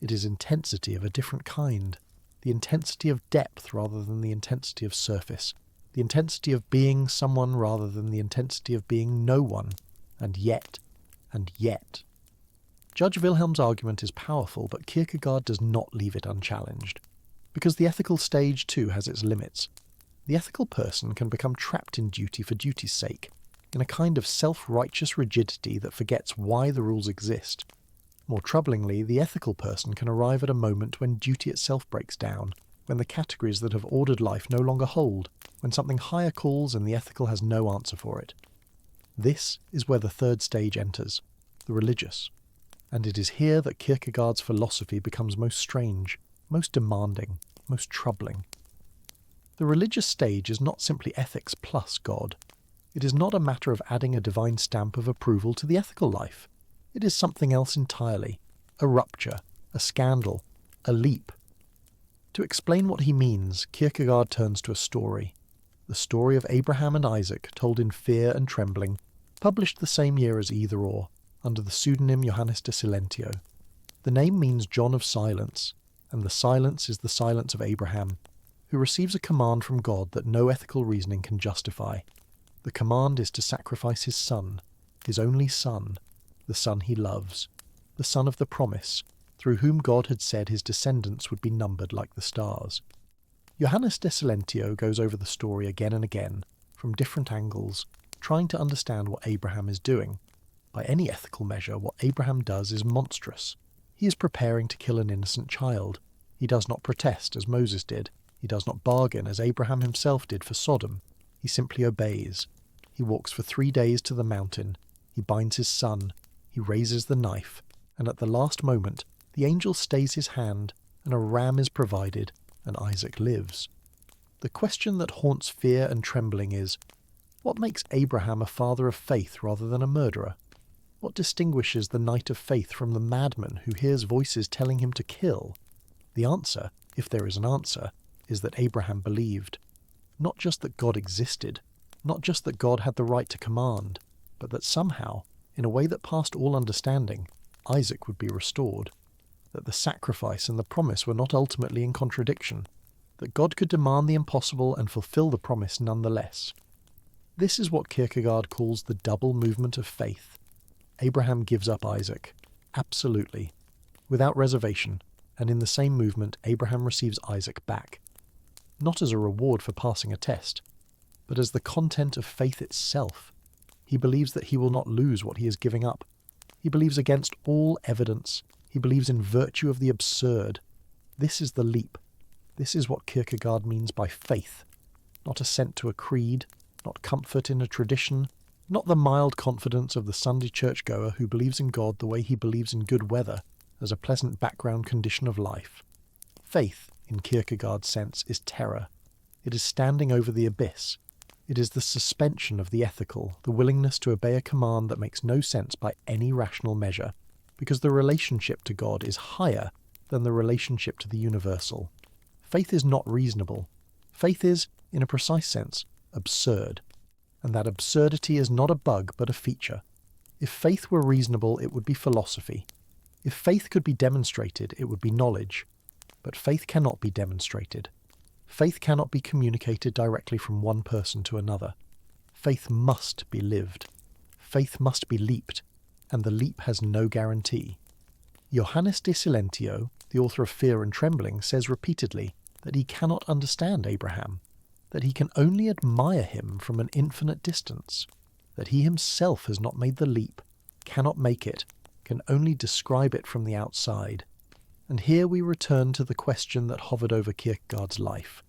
Speaker 1: It is intensity of a different kind, the intensity of depth rather than the intensity of surface, the intensity of being someone rather than the intensity of being no one, and yet. Judge Wilhelm's argument is powerful, but Kierkegaard does not leave it unchallenged, because the ethical stage too has its limits. The ethical person can become trapped in duty for duty's sake, in a kind of self-righteous rigidity that forgets why the rules exist. More troublingly, the ethical person can arrive at a moment when duty itself breaks down, when the categories that have ordered life no longer hold, when something higher calls and the ethical has no answer for it. This is where the third stage enters, the religious. And it is here that Kierkegaard's philosophy becomes most strange, most demanding, most troubling. The religious stage is not simply ethics plus God. It is not a matter of adding a divine stamp of approval to the ethical life. It is something else entirely, a rupture, a scandal, a leap. To explain what he means, Kierkegaard turns to a story, the story of Abraham and Isaac, told in Fear and Trembling, published the same year as Either Or, under the pseudonym Johannes de Silentio. The name means John of Silence, and the silence is the silence of Abraham, who receives a command from God that no ethical reasoning can justify. The command is to sacrifice his son, his only son, the son he loves, the son of the promise, through whom God had said his descendants would be numbered like the stars. Johannes de Silentio goes over the story again and again, from different angles, trying to understand what Abraham is doing. By any ethical measure, what Abraham does is monstrous. He is preparing to kill an innocent child. He does not protest, as Moses did. He does not bargain, as Abraham himself did for Sodom. He simply obeys. He walks for 3 days to the mountain. He binds his son. He raises the knife. And at the last moment, the angel stays his hand, and a ram is provided, and Isaac lives. The question that haunts Fear and Trembling is, what makes Abraham a father of faith rather than a murderer? What distinguishes the knight of faith from the madman who hears voices telling him to kill? The answer, if there is an answer, is that Abraham believed. Not just that God existed, not just that God had the right to command, but that somehow, in a way that passed all understanding, Isaac would be restored. That the sacrifice and the promise were not ultimately in contradiction. that God could demand the impossible and fulfill the promise nonetheless. This is what Kierkegaard calls the double movement of faith. Abraham gives up Isaac, absolutely, without reservation, and in the same movement Abraham receives Isaac back, not as a reward for passing a test, but as the content of faith itself. He believes that he will not lose what he is giving up. He believes against all evidence. He believes in virtue of the absurd. This is the leap. This is what Kierkegaard means by faith, not assent to a creed, not comfort in a tradition, not the mild confidence of the Sunday churchgoer who believes in God the way he believes in good weather as a pleasant background condition of life. Faith, in Kierkegaard's sense, is terror. It is standing over the abyss. It is the suspension of the ethical, the willingness to obey a command that makes no sense by any rational measure, because the relationship to God is higher than the relationship to the universal. Faith is not reasonable. Faith is, in a precise sense, absurd. And that absurdity is not a bug but a feature. If faith were reasonable, it would be philosophy. If faith could be demonstrated, it would be knowledge. But faith cannot be demonstrated. Faith cannot be communicated directly from one person to another. Faith must be lived. Faith must be leaped, and the leap has no guarantee. Johannes de Silentio, the author of Fear and Trembling, says repeatedly that he cannot understand Abraham, that he can only admire him from an infinite distance, that he himself has not made the leap, cannot make it, can only describe it from the outside. And here we return to the question that hovered over Kierkegaard's life.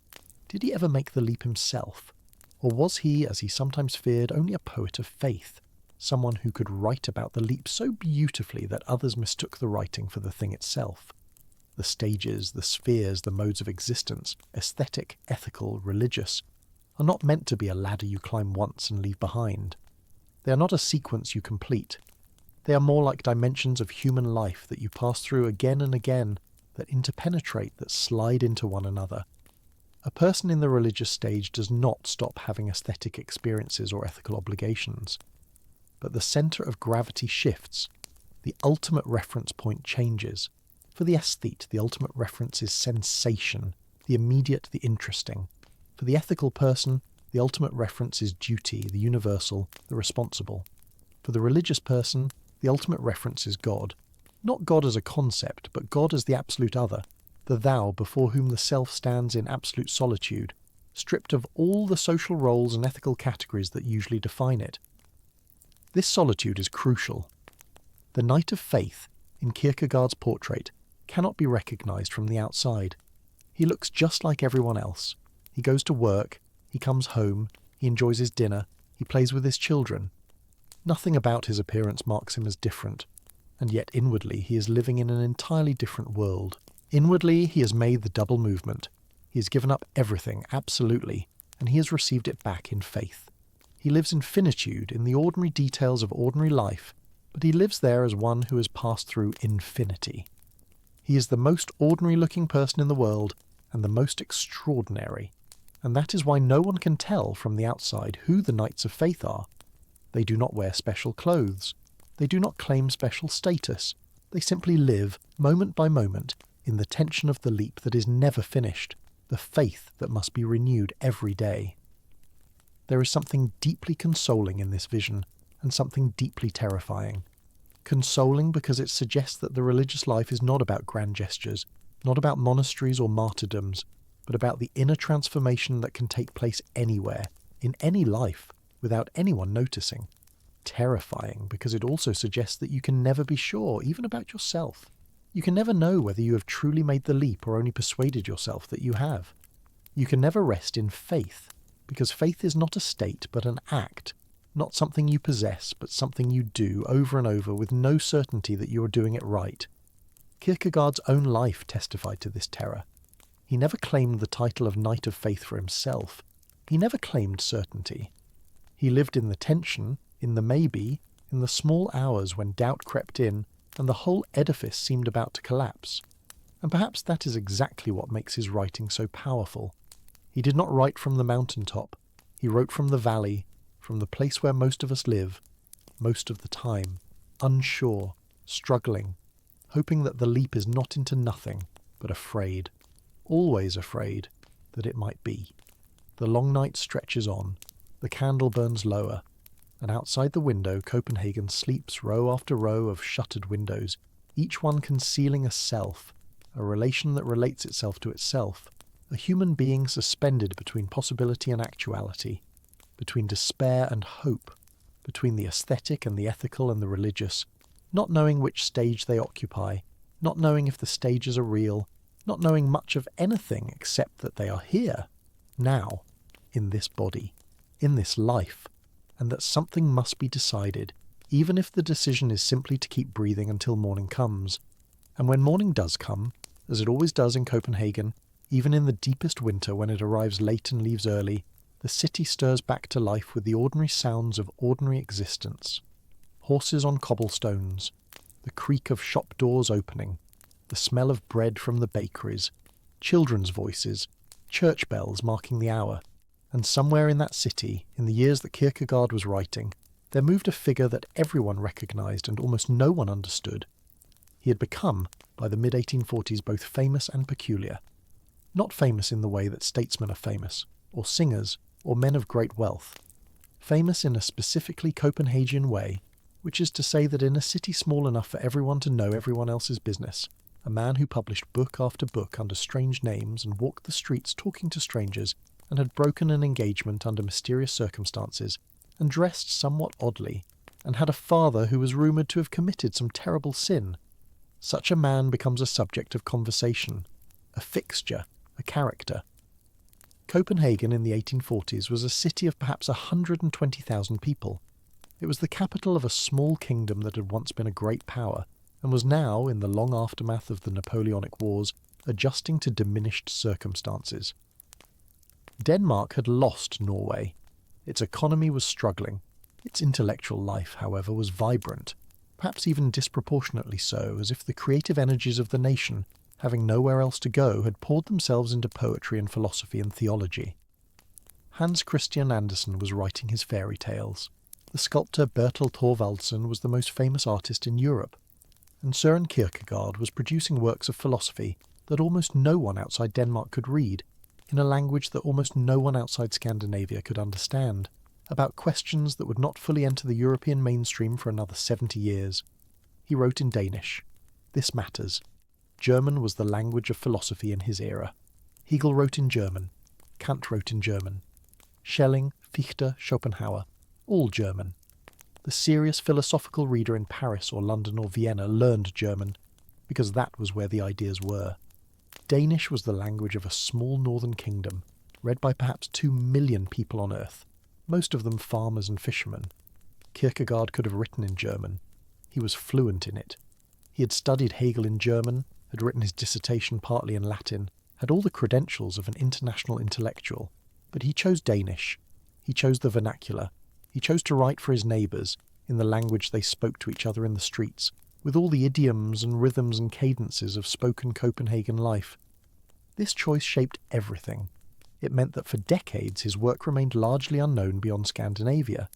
Speaker 1: Did he ever make the leap himself? Or was he, as he sometimes feared, only a poet of faith, someone who could write about the leap so beautifully that others mistook the writing for the thing itself? The stages, the spheres, the modes of existence, aesthetic, ethical, religious, are not meant to be a ladder you climb once and leave behind. They are not a sequence you complete. They are more like dimensions of human life that you pass through again and again, that interpenetrate, that slide into one another. A person in the religious stage does not stop having aesthetic experiences or ethical obligations. But the centre of gravity shifts. The ultimate reference point changes. For the aesthete, the ultimate reference is sensation, the immediate, the interesting. For the ethical person, the ultimate reference is duty, the universal, the responsible. For the religious person, the ultimate reference is God. Not God as a concept, but God as the absolute other, the thou before whom the self stands in absolute solitude, stripped of all the social roles and ethical categories that usually define it. This solitude is crucial. The knight of faith, in Kierkegaard's portrait, cannot be recognised from the outside. He looks just like everyone else. He goes to work, he comes home, he enjoys his dinner, he plays with his children. Nothing about his appearance marks him as different, and yet inwardly he is living in an entirely different world. Inwardly he has made the double movement. He has given up everything, absolutely, and he has received it back in faith. He lives in finitude, in the ordinary details of ordinary life, but he lives there as one who has passed through infinity. He is the most ordinary-looking person in the world, and the most extraordinary, and that is why no one can tell from the outside who the knights of faith are. They do not wear special clothes. They do not claim special status. They simply live, moment by moment, in the tension of the leap that is never finished, the faith that must be renewed every day. There is something deeply consoling in this vision, and something deeply terrifying. Consoling because it suggests that the religious life is not about grand gestures, not about monasteries or martyrdoms, but about the inner transformation that can take place anywhere, in any life, without anyone noticing. Terrifying because it also suggests that you can never be sure, even about yourself. You can never know whether you have truly made the leap or only persuaded yourself that you have. You can never rest in faith, because faith is not a state but an act, not something you possess but something you do over and over with no certainty that you are doing it right. Kierkegaard's own life testified to this terror. He never claimed the title of Knight of Faith for himself. He never claimed certainty. He lived in the tension, in the maybe, in the small hours when doubt crept in and the whole edifice seemed about to collapse. And perhaps that is exactly what makes his writing so powerful. He did not write from the mountaintop. He wrote from the valley, from the place where most of us live, most of the time, unsure, struggling, hoping that the leap is not into nothing, but afraid, always afraid, that it might be. The long night stretches on, the candle burns lower, and outside the window Copenhagen sleeps row after row of shuttered windows, each one concealing a self, a relation that relates itself to itself, a human being suspended between possibility and actuality, between despair and hope, between the aesthetic and the ethical and the religious, not knowing which stage they occupy, not knowing if the stages are real, not knowing much of anything except that they are here, now, in this body, in this life, and that something must be decided, even if the decision is simply to keep breathing until morning comes. And when morning does come, as it always does in Copenhagen, even in the deepest winter when it arrives late and leaves early, the city stirs back to life with the ordinary sounds of ordinary existence. Horses on cobblestones, the creak of shop doors opening, the smell of bread from the bakeries, children's voices, church bells marking the hour. And somewhere in that city, in the years that Kierkegaard was writing, there moved a figure that everyone recognised and almost no one understood. He had become, by the mid-1840s, both famous and peculiar. Not famous in the way that statesmen are famous, or singers, or men of great wealth. Famous in a specifically Copenhagen way, which is to say that in a city small enough for everyone to know everyone else's business, a man who published book after book under strange names and walked the streets talking to strangers, and had broken an engagement under mysterious circumstances, and dressed somewhat oddly, and had a father who was rumoured to have committed some terrible sin. Such a man becomes a subject of conversation, a fixture, a character. Copenhagen in the 1840s was a city of perhaps 120,000 people. It was the capital of a small kingdom that had once been a great power, and was now, in the long aftermath of the Napoleonic Wars, adjusting to diminished circumstances. Denmark had lost Norway. Its economy was struggling. Its intellectual life, however, was vibrant, perhaps even disproportionately so, as if the creative energies of the nation, having nowhere else to go, had poured themselves into poetry and philosophy and theology. Hans Christian Andersen was writing his fairy tales. The sculptor Bertel Thorvaldsen was the most famous artist in Europe, and Søren Kierkegaard was producing works of philosophy that almost no one outside Denmark could read, in a language that almost no one outside Scandinavia could understand, about questions that would not fully enter the European mainstream for another 70 years. He wrote in Danish. This matters. German was the language of philosophy in his era. Hegel wrote in German. Kant wrote in German. Schelling, Fichte, Schopenhauer, all German. The serious philosophical reader in Paris or London or Vienna learned German, because that was where the ideas were. Danish was the language of a small northern kingdom, read by perhaps 2 million people on earth, most of them farmers and fishermen. Kierkegaard could have written in German. He was fluent in it. He had studied Hegel in German, had written his dissertation partly in Latin, had all the credentials of an international intellectual, but he chose Danish. He chose the vernacular. He chose to write for his neighbours, in the language they spoke to each other in the streets, with all the idioms and rhythms and cadences of spoken Copenhagen life. This choice shaped everything. It meant that for decades his work remained largely unknown beyond Scandinavia.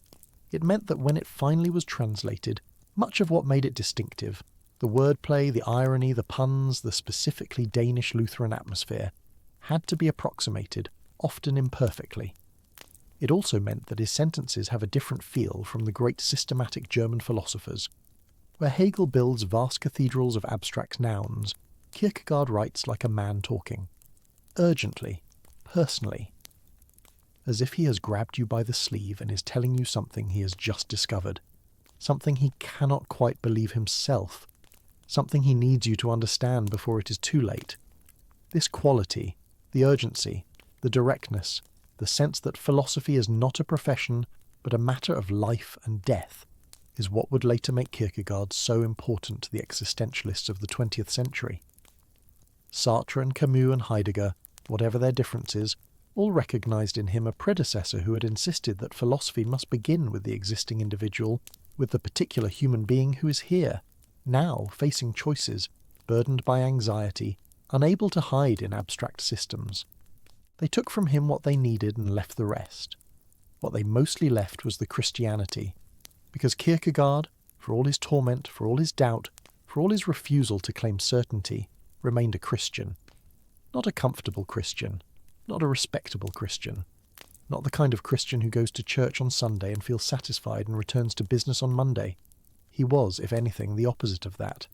Speaker 1: It meant that when it finally was translated, much of what made it distinctive, the wordplay, the irony, the puns, the specifically Danish Lutheran atmosphere, had to be approximated, often imperfectly. It also meant that his sentences have a different feel from the great systematic German philosophers. Where Hegel builds vast cathedrals of abstract nouns, Kierkegaard writes like a man talking, urgently, personally, as if he has grabbed you by the sleeve and is telling you something he has just discovered, something he cannot quite believe himself, something he needs you to understand before it is too late. This quality, the urgency, the directness, the sense that philosophy is not a profession but a matter of life and death, is what would later make Kierkegaard so important to the existentialists of the 20th century. Sartre and Camus and Heidegger, whatever their differences, all recognised in him a predecessor who had insisted that philosophy must begin with the existing individual, with the particular human being who is here, now facing choices, burdened by anxiety, unable to hide in abstract systems. They took from him what they needed and left the rest. What they mostly left was the Christianity, because Kierkegaard, for all his torment, for all his doubt, for all his refusal to claim certainty, remained a Christian. Not a comfortable Christian, not a respectable Christian, not the kind of Christian who goes to church on Sunday and feels satisfied and returns to business on Monday. He was, if anything, the opposite of that.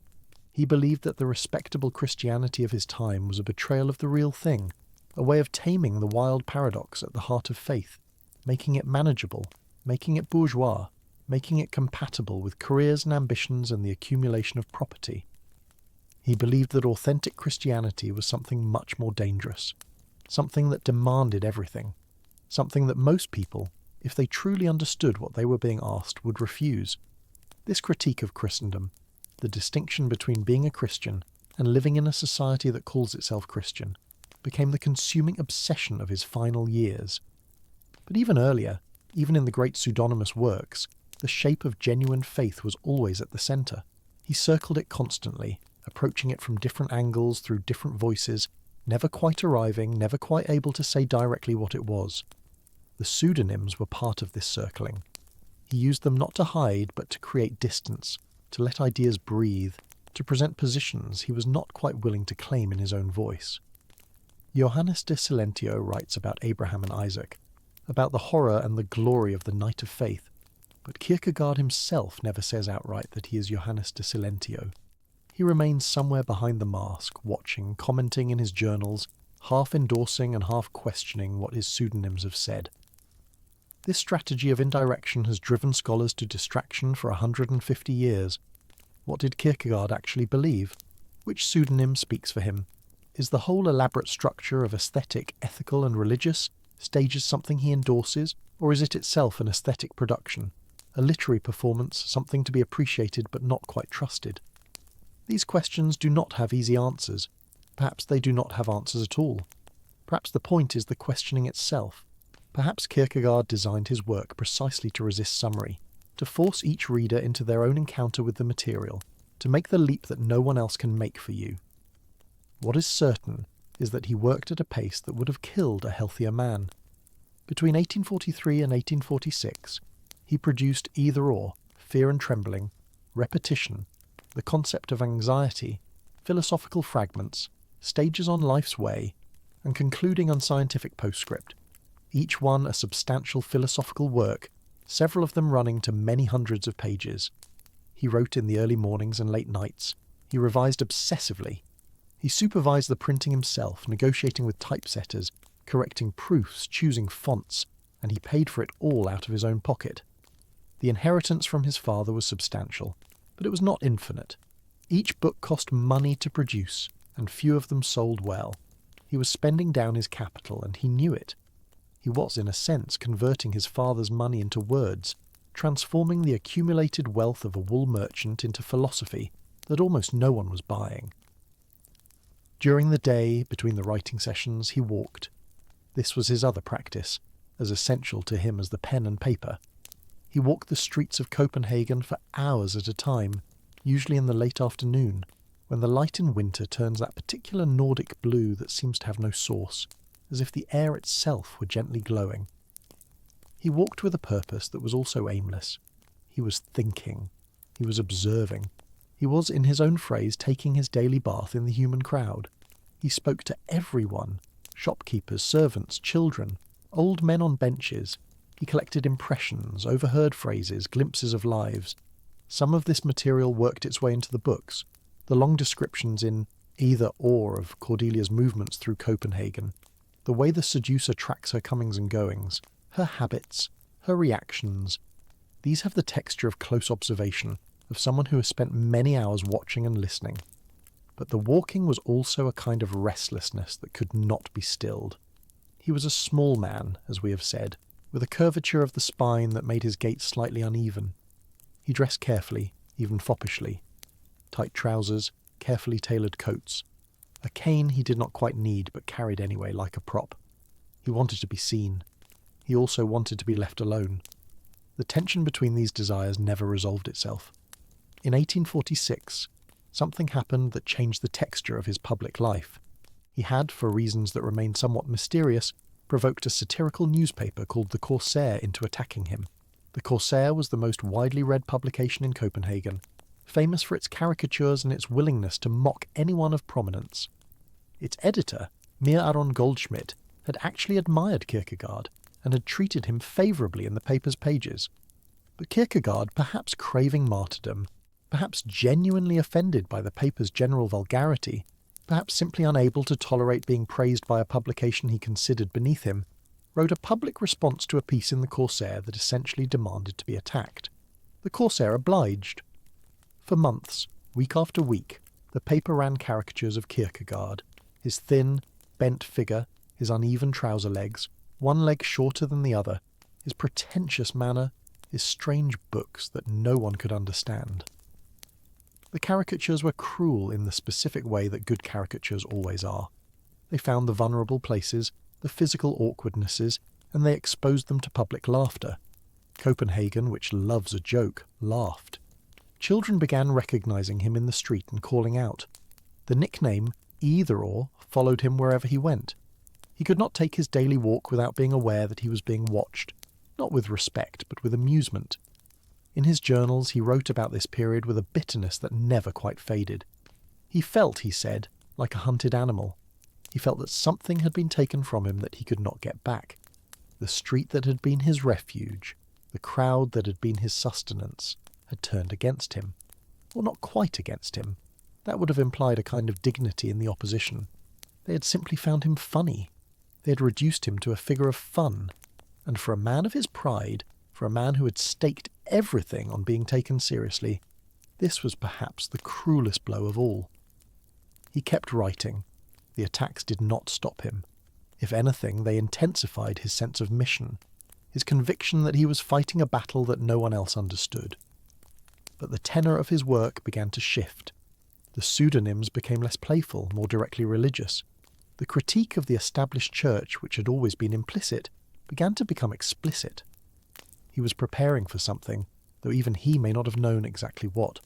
Speaker 1: He believed that the respectable Christianity of his time was a betrayal of the real thing, a way of taming the wild paradox at the heart of faith, making it manageable, making it bourgeois, making it compatible with careers and ambitions and the accumulation of property. He believed that authentic Christianity was something much more dangerous, something that demanded everything, something that most people, if they truly understood what they were being asked, would refuse. This critique of Christendom, the distinction between being a Christian and living in a society that calls itself Christian, became the consuming obsession of his final years. But even earlier, even in the great pseudonymous works, the shape of genuine faith was always at the centre. He circled it constantly, approaching it from different angles through different voices, never quite arriving, never quite able to say directly what it was. The pseudonyms were part of this circling. He used them not to hide, but to create distance, to let ideas breathe, to present positions he was not quite willing to claim in his own voice. Johannes de Silentio writes about Abraham and Isaac, about the horror and the glory of the night of faith, but Kierkegaard himself never says outright that he is Johannes de Silentio. He remains somewhere behind the mask, watching, commenting in his journals, half endorsing and half questioning what his pseudonyms have said. This strategy of indirection has driven scholars to distraction for 150 years. What did Kierkegaard actually believe? Which pseudonym speaks for him? Is the whole elaborate structure of aesthetic, ethical and religious stages something he endorses, or is it itself an aesthetic production, a literary performance, something to be appreciated but not quite trusted? These questions do not have easy answers. Perhaps they do not have answers at all. Perhaps the point is the questioning itself. Perhaps Kierkegaard designed his work precisely to resist summary, to force each reader into their own encounter with the material, to make the leap that no one else can make for you. What is certain is that he worked at a pace that would have killed a healthier man. Between 1843 and 1846, he produced Either-or, Fear and Trembling, Repetition, The Concept of Anxiety, Philosophical Fragments, Stages on Life's Way, and concluding unscientific postscript, each one a substantial philosophical work, several of them running to many hundreds of pages. He wrote in the early mornings and late nights. He revised obsessively. He supervised the printing himself, negotiating with typesetters, correcting proofs, choosing fonts, and he paid for it all out of his own pocket. The inheritance from his father was substantial, but it was not infinite. Each book cost money to produce, and few of them sold well. He was spending down his capital, and he knew it. He was, in a sense, converting his father's money into words, transforming the accumulated wealth of a wool merchant into philosophy that almost no one was buying. During the day, between the writing sessions, he walked. This was his other practice, as essential to him as the pen and paper. He walked the streets of Copenhagen for hours at a time, usually in the late afternoon, when the light in winter turns that particular Nordic blue that seems to have no source, as if the air itself were gently glowing. He walked with a purpose that was also aimless. He was thinking. He was observing. He was, in his own phrase, taking his daily bath in the human crowd. He spoke to everyone, shopkeepers, servants, children, old men on benches. He collected impressions, overheard phrases, glimpses of lives. Some of this material worked its way into the books, the long descriptions in Either-or of Cordelia's movements through Copenhagen, the way the seducer tracks her comings and goings, her habits, her reactions. These have the texture of close observation, of someone who has spent many hours watching and listening. But the walking was also a kind of restlessness that could not be stilled. He was a small man, as we have said, with a curvature of the spine that made his gait slightly uneven. He dressed carefully, even foppishly. Tight trousers, carefully tailored coats. A cane he did not quite need, but carried anyway like a prop. He wanted to be seen. He also wanted to be left alone. The tension between these desires never resolved itself. In 1846, something happened that changed the texture of his public life. He had, for reasons that remain somewhat mysterious, provoked a satirical newspaper called the Corsair into attacking him. The Corsair was the most widely read publication in Copenhagen, famous for its caricatures and its willingness to mock anyone of prominence. Its editor, Mir Aron Goldschmidt, had actually admired Kierkegaard and had treated him favourably in the paper's pages. But Kierkegaard, perhaps craving martyrdom, perhaps genuinely offended by the paper's general vulgarity, perhaps simply unable to tolerate being praised by a publication he considered beneath him, wrote a public response to a piece in the Corsair that essentially demanded to be attacked. The Corsair obliged. For months, week after week, the paper ran caricatures of Kierkegaard, his thin, bent figure, his uneven trouser legs, one leg shorter than the other, his pretentious manner, his strange books that no one could understand. The caricatures were cruel in the specific way that good caricatures always are. They found the vulnerable places, the physical awkwardnesses, and they exposed them to public laughter. Copenhagen, which loves a joke, laughed. Children began recognizing him in the street and calling out. The nickname Either-or followed him wherever he went. He could not take his daily walk without being aware that he was being watched, not with respect, but with amusement. In his journals he wrote about this period with a bitterness that never quite faded. He felt, he said, like a hunted animal. He felt that something had been taken from him that he could not get back. The street that had been his refuge, the crowd that had been his sustenance, had turned against him. Or not quite against him. That would have implied a kind of dignity in the opposition. They had simply found him funny. They had reduced him to a figure of fun. And for a man of his pride, for a man who had staked everything on being taken seriously, this was perhaps the cruelest blow of all. He kept writing. The attacks did not stop him. If anything, they intensified his sense of mission, his conviction that he was fighting a battle that no one else understood. But the tenor of his work began to shift. The pseudonyms became less playful, more directly religious. The critique of the established church, which had always been implicit, began to become explicit. He was preparing for something, though even he may not have known exactly what.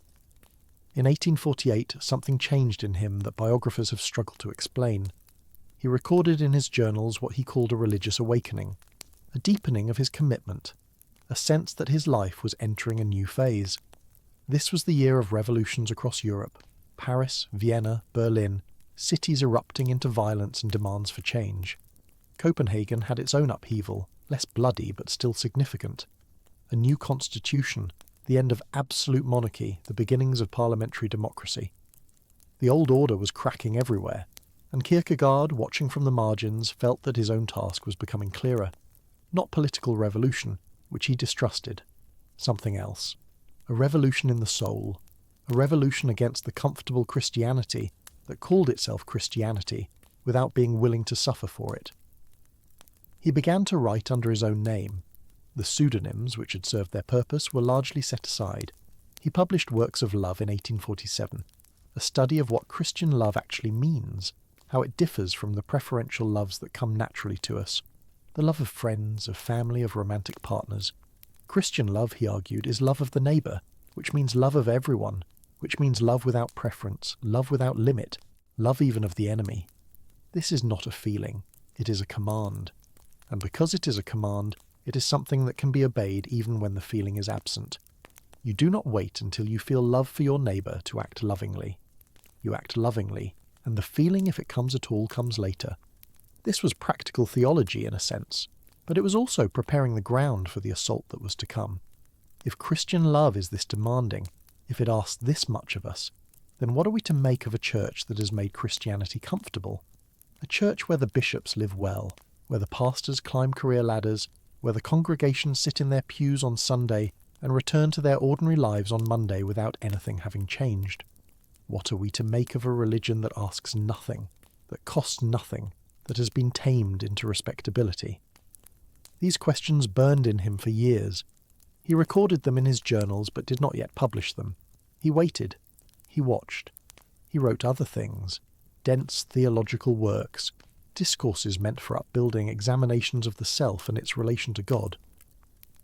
Speaker 1: In 1848, something changed in him that biographers have struggled to explain. He recorded in his journals what he called a religious awakening, a deepening of his commitment, a sense that his life was entering a new phase. This was the year of revolutions across Europe, Paris, Vienna, Berlin, cities erupting into violence and demands for change. Copenhagen had its own upheaval, less bloody but still significant. A new constitution, the end of absolute monarchy, the beginnings of parliamentary democracy. The old order was cracking everywhere, and Kierkegaard, watching from the margins, felt that his own task was becoming clearer. Not political revolution, which he distrusted. Something else. A revolution in the soul. A revolution against the comfortable Christianity that called itself Christianity without being willing to suffer for it. He began to write under his own name. The pseudonyms, which had served their purpose, were largely set aside. He published Works of Love in 1847, a study of what Christian love actually means, how it differs from the preferential loves that come naturally to us, the love of friends, of family, of romantic partners. Christian love, he argued, is love of the neighbour, which means love of everyone, which means love without preference, love without limit, love even of the enemy. This is not a feeling, it is a command. And because it is a command, it is something that can be obeyed even when the feeling is absent. You do not wait until you feel love for your neighbour to act lovingly. You act lovingly, and the feeling, if it comes at all, comes later. This was practical theology in a sense, but it was also preparing the ground for the assault that was to come. If Christian love is this demanding, if it asks this much of us, then what are we to make of a church that has made Christianity comfortable? A church where the bishops live well, where the pastors climb career ladders, where the congregations sit in their pews on Sunday and return to their ordinary lives on Monday without anything having changed. What are we to make of a religion that asks nothing, that costs nothing, that has been tamed into respectability? These questions burned in him for years. He recorded them in his journals but did not yet publish them. He waited. He watched. He wrote other things, dense theological works, discourses meant for upbuilding, examinations of the self and its relation to God.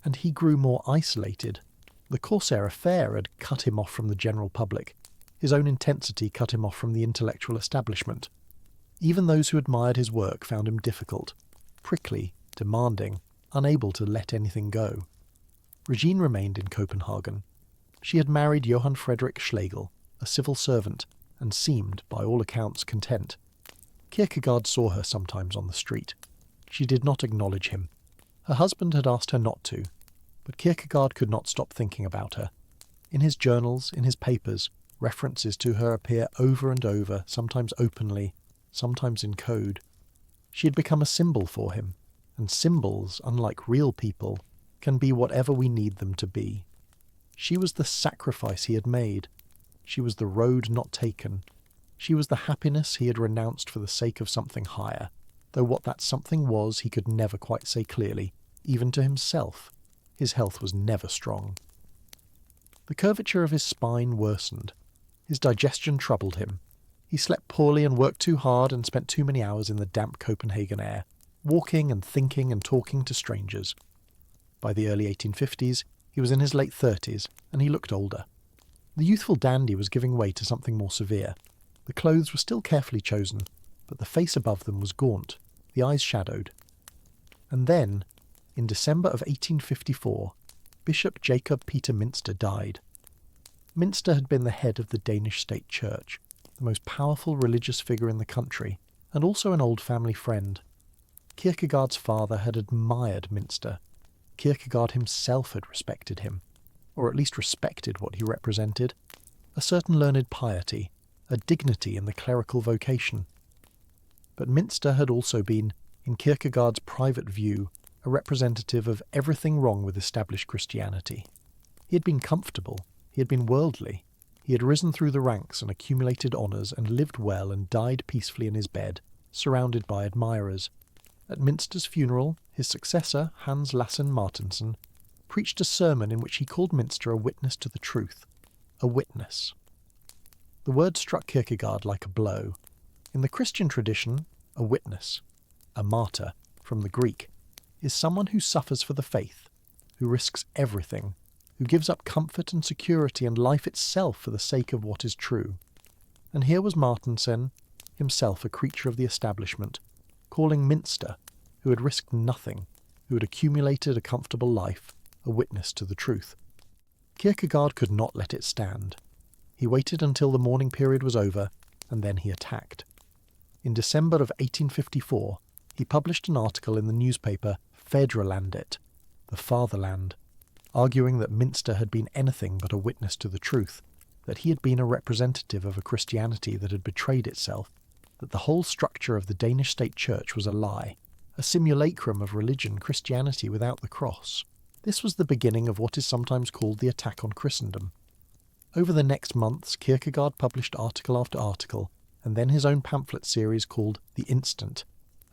Speaker 1: And he grew more isolated. The Corsair affair had cut him off from the general public. His own intensity cut him off from the intellectual establishment. Even those who admired his work found him difficult, prickly, demanding, unable to let anything go. Regine remained in Copenhagen. She had married Johann Friedrich Schlegel, a civil servant, and seemed, by all accounts, content. Kierkegaard saw her sometimes on the street. She did not acknowledge him. Her husband had asked her not to, but Kierkegaard could not stop thinking about her. In his journals, in his papers, references to her appear over and over, sometimes openly, sometimes in code. She had become a symbol for him, and symbols, unlike real people, can be whatever we need them to be. She was the sacrifice he had made. She was the road not taken. She was the happiness he had renounced for the sake of something higher, though what that something was he could never quite say clearly, even to himself. His health was never strong. The curvature of his spine worsened. His digestion troubled him. He slept poorly and worked too hard and spent too many hours in the damp Copenhagen air, walking and thinking and talking to strangers. By the early 1850s, he was in his late 30s, and he looked older. The youthful dandy was giving way to something more severe. The clothes were still carefully chosen, but the face above them was gaunt, the eyes shadowed. And then, in December of 1854, Bishop Jacob Peter Mynster died. Mynster had been the head of the Danish state church, the most powerful religious figure in the country, and also an old family friend. Kierkegaard's father had admired Mynster. Kierkegaard himself had respected him, or at least respected what he represented, a certain learned piety, a dignity in the clerical vocation. But Mynster had also been, in Kierkegaard's private view, a representative of everything wrong with established Christianity. He had been comfortable, he had been worldly, he had risen through the ranks and accumulated honours and lived well and died peacefully in his bed, surrounded by admirers. At Mynster's funeral, his successor, Hans Lassen Martensen, preached a sermon in which he called Mynster a witness to the truth. A witness. The word struck Kierkegaard like a blow. In the Christian tradition, a witness, a martyr, from the Greek, is someone who suffers for the faith, who risks everything, who gives up comfort and security and life itself for the sake of what is true. And here was Martensen, himself a creature of the establishment, calling Mynster, who had risked nothing, who had accumulated a comfortable life, a witness to the truth. Kierkegaard could not let it stand. He waited until the mourning period was over, and then he attacked. In December of 1854, he published an article in the newspaper Fædrelandet, the Fatherland, arguing that Mynster had been anything but a witness to the truth, that he had been a representative of a Christianity that had betrayed itself, that the whole structure of the Danish state church was a lie, a simulacrum of religion, Christianity without the cross. This was the beginning of what is sometimes called the attack on Christendom. Over the next months, Kierkegaard published article after article, and then his own pamphlet series called The Instant,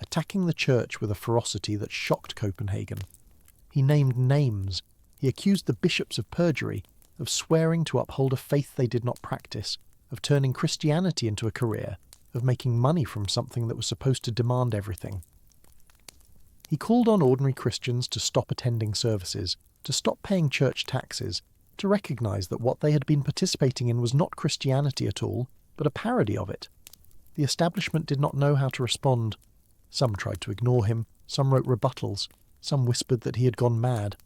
Speaker 1: attacking the church with a ferocity that shocked Copenhagen. He named names. He accused the bishops of perjury, of swearing to uphold a faith they did not practice, of turning Christianity into a career, of making money from something that was supposed to demand everything. He called on ordinary Christians to stop attending services, to stop paying church taxes, to recognise that what they had been participating in was not Christianity at all, but a parody of it. The establishment did not know how to respond. Some tried to ignore him, some wrote rebuttals, some whispered that he had gone mad.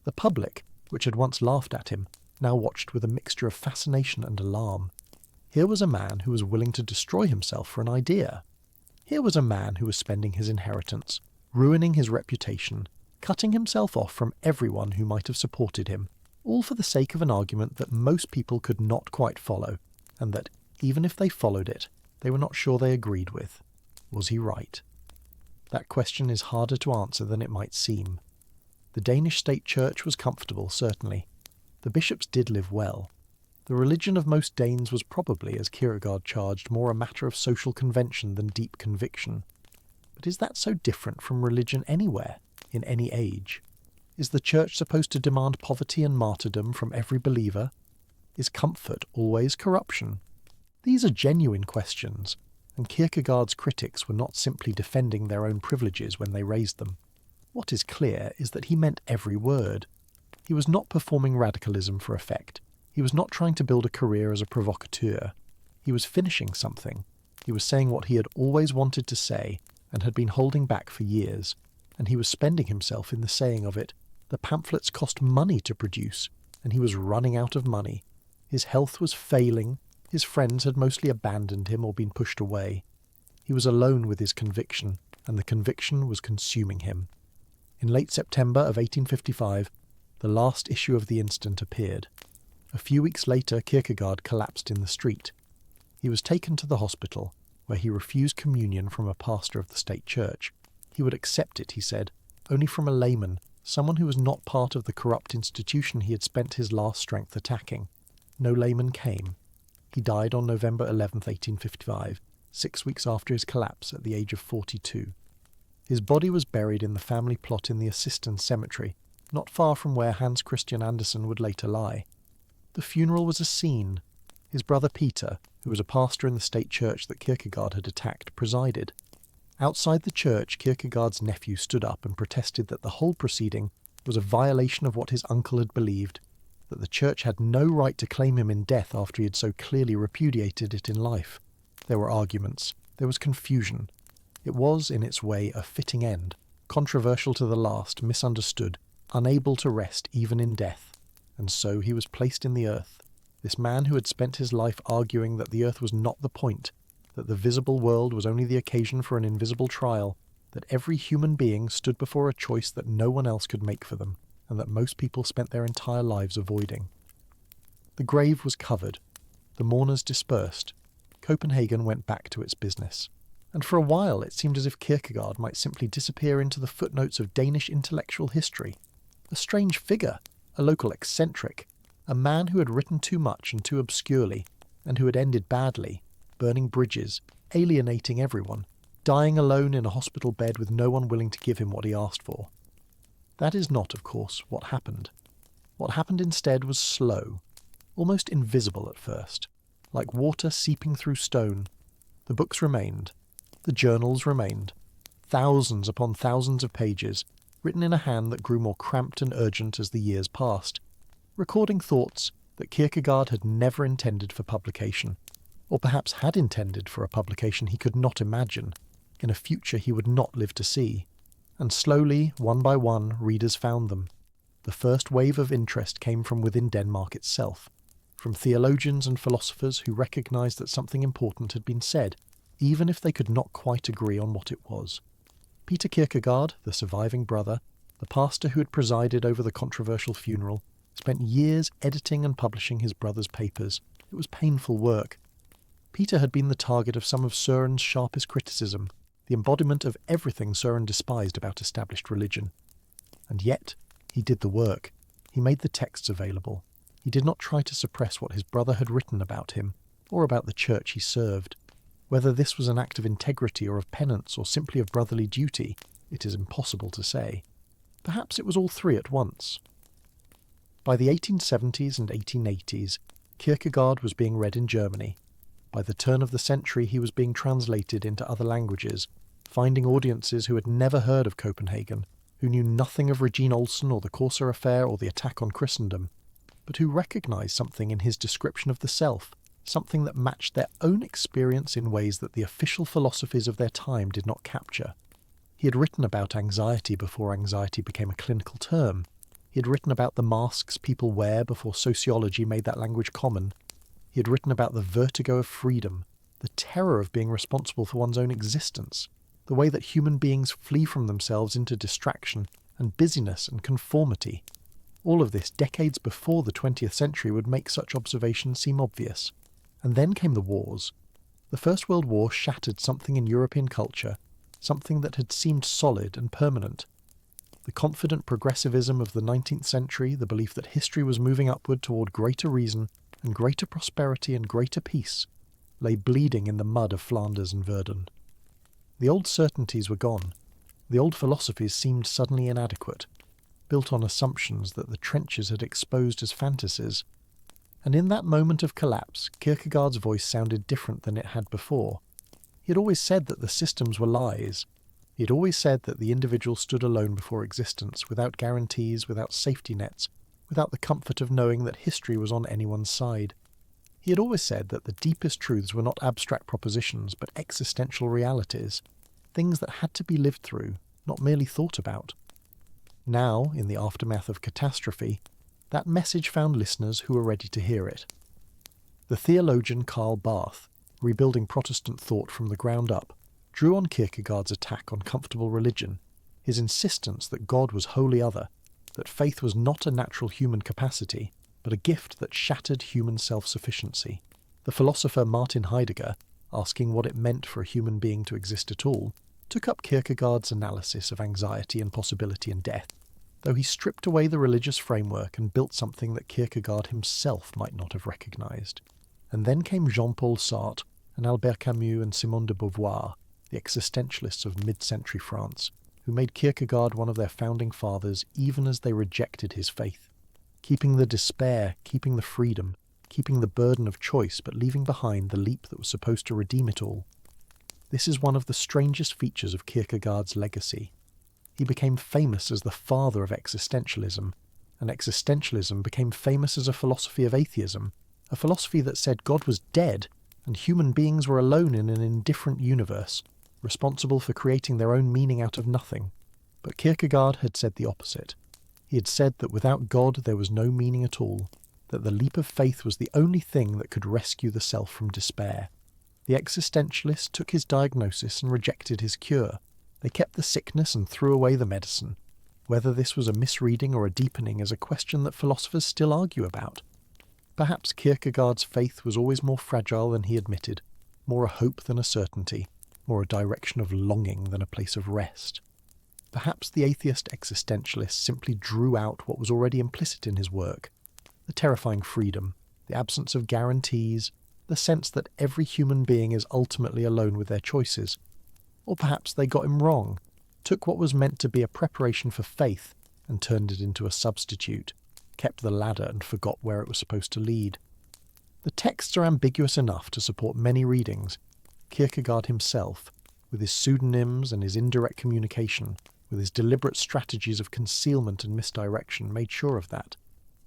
Speaker 1: The public, which had once laughed at him, now watched with a mixture of fascination and alarm. Here was a man who was willing to destroy himself for an idea. Here was a man who was spending his inheritance, ruining his reputation, cutting himself off from everyone who might have supported him, all for the sake of an argument that most people could not quite follow, and that, even if they followed it, they were not sure they agreed with. Was he right? That question is harder to answer than it might seem. The Danish state church was comfortable, certainly. The bishops did live well. The religion of most Danes was probably, as Kierkegaard charged, more a matter of social convention than deep conviction. But is that so different from religion anywhere, in any age? Is the church supposed to demand poverty and martyrdom from every believer? Is comfort always corruption? These are genuine questions, and Kierkegaard's critics were not simply defending their own privileges when they raised them. What is clear is that he meant every word. He was not performing radicalism for effect. He was not trying to build a career as a provocateur. He was finishing something. He was saying what he had always wanted to say and had been holding back for years, and he was spending himself in the saying of it. The pamphlets cost money to produce, and he was running out of money. His health was failing. His friends had mostly abandoned him or been pushed away. He was alone with his conviction, and the conviction was consuming him. In late September of 1855, the last issue of the Instant appeared. A few weeks later, Kierkegaard collapsed in the street. He was taken to the hospital, where he refused communion from a pastor of the state church. He would accept it, he said, only from a layman, someone who was not part of the corrupt institution he had spent his last strength attacking. No layman came. He died on November 11, 1855, 6 weeks after his collapse at the age of 42. His body was buried in the family plot in the Assisten Cemetery, not far from where Hans Christian Andersen would later lie. The funeral was a scene. His brother Peter, who was a pastor in the state church that Kierkegaard had attacked, presided. Outside the church, Kierkegaard's nephew stood up and protested that the whole proceeding was a violation of what his uncle had believed, that the church had no right to claim him in death after he had so clearly repudiated it in life. There were arguments. There was confusion. It was, in its way, a fitting end, controversial to the last, misunderstood, unable to rest even in death. And so he was placed in the earth, this man who had spent his life arguing that the earth was not the point, that the visible world was only the occasion for an invisible trial, that every human being stood before a choice that no one else could make for them, and that most people spent their entire lives avoiding. The grave was covered. The mourners dispersed. Copenhagen went back to its business. And for a while it seemed as if Kierkegaard might simply disappear into the footnotes of Danish intellectual history. A strange figure, a local eccentric, a man who had written too much and too obscurely, and who had ended badly, burning bridges, alienating everyone, dying alone in a hospital bed with no one willing to give him what he asked for. That is not, of course, what happened. What happened instead was slow, almost invisible at first, like water seeping through stone. The books remained. The journals remained. Thousands upon thousands of pages, written in a hand that grew more cramped and urgent as the years passed, recording thoughts that Kierkegaard had never intended for publication, or perhaps had intended for a publication he could not imagine, in a future he would not live to see. And slowly, one by one, readers found them. The first wave of interest came from within Denmark itself, from theologians and philosophers who recognized that something important had been said, even if they could not quite agree on what it was. Peter Kierkegaard, the surviving brother, the pastor who had presided over the controversial funeral, spent years editing and publishing his brother's papers. It was painful work. Peter had been the target of some of Søren's sharpest criticism, the embodiment of everything Søren despised about established religion. And yet, he did the work. He made the texts available. He did not try to suppress what his brother had written about him, or about the church he served. Whether this was an act of integrity or of penance or simply of brotherly duty, it is impossible to say. Perhaps it was all three at once. By the 1870s and 1880s, Kierkegaard was being read in Germany. By the turn of the century, he was being translated into other languages, finding audiences who had never heard of Copenhagen, who knew nothing of Regine Olsen or the Corsair affair or the attack on Christendom, but who recognized something in his description of the self, something that matched their own experience in ways that the official philosophies of their time did not capture. He had written about anxiety before anxiety became a clinical term. He had written about the masks people wear before sociology made that language common. He had written about the vertigo of freedom, the terror of being responsible for one's own existence, the way that human beings flee from themselves into distraction and busyness and conformity. All of this decades before the 20th century would make such observations seem obvious. And then came the wars. The First World War shattered something in European culture, something that had seemed solid and permanent. The confident progressivism of the 19th century, the belief that history was moving upward toward greater reason and greater prosperity and greater peace, lay bleeding in the mud of Flanders and Verdun. The old certainties were gone. The old philosophies seemed suddenly inadequate, built on assumptions that the trenches had exposed as fantasies. And in that moment of collapse, Kierkegaard's voice sounded different than it had before. He had always said that the systems were lies. He had always said that the individual stood alone before existence, without guarantees, without safety nets, without the comfort of knowing that history was on anyone's side. He had always said that the deepest truths were not abstract propositions, but existential realities, things that had to be lived through, not merely thought about. Now, in the aftermath of catastrophe, that message found listeners who were ready to hear it. The theologian Karl Barth, rebuilding Protestant thought from the ground up, drew on Kierkegaard's attack on comfortable religion, his insistence that God was wholly other, that faith was not a natural human capacity, but a gift that shattered human self-sufficiency. The philosopher Martin Heidegger, asking what it meant for a human being to exist at all, took up Kierkegaard's analysis of anxiety and possibility and death, though he stripped away the religious framework and built something that Kierkegaard himself might not have recognised. And then came Jean-Paul Sartre and Albert Camus and Simone de Beauvoir, the existentialists of mid-century France, who made Kierkegaard one of their founding fathers even as they rejected his faith. Keeping the despair, keeping the freedom, keeping the burden of choice, but leaving behind the leap that was supposed to redeem it all. This is one of the strangest features of Kierkegaard's legacy. He became famous as the father of existentialism, and existentialism became famous as a philosophy of atheism, a philosophy that said God was dead and human beings were alone in an indifferent universe, responsible for creating their own meaning out of nothing. But Kierkegaard had said the opposite. He had said that without God there was no meaning at all, that the leap of faith was the only thing that could rescue the self from despair. The existentialist took his diagnosis and rejected his cure. They kept the sickness and threw away the medicine. Whether this was a misreading or a deepening is a question that philosophers still argue about. Perhaps Kierkegaard's faith was always more fragile than he admitted, more a hope than a certainty, more a direction of longing than a place of rest. Perhaps the atheist existentialist simply drew out what was already implicit in his work, the terrifying freedom, the absence of guarantees, the sense that every human being is ultimately alone with their choices. Or perhaps they got him wrong, took what was meant to be a preparation for faith and turned it into a substitute, kept the ladder and forgot where it was supposed to lead. The texts are ambiguous enough to support many readings. Kierkegaard himself, with his pseudonyms and his indirect communication, with his deliberate strategies of concealment and misdirection, made sure of that.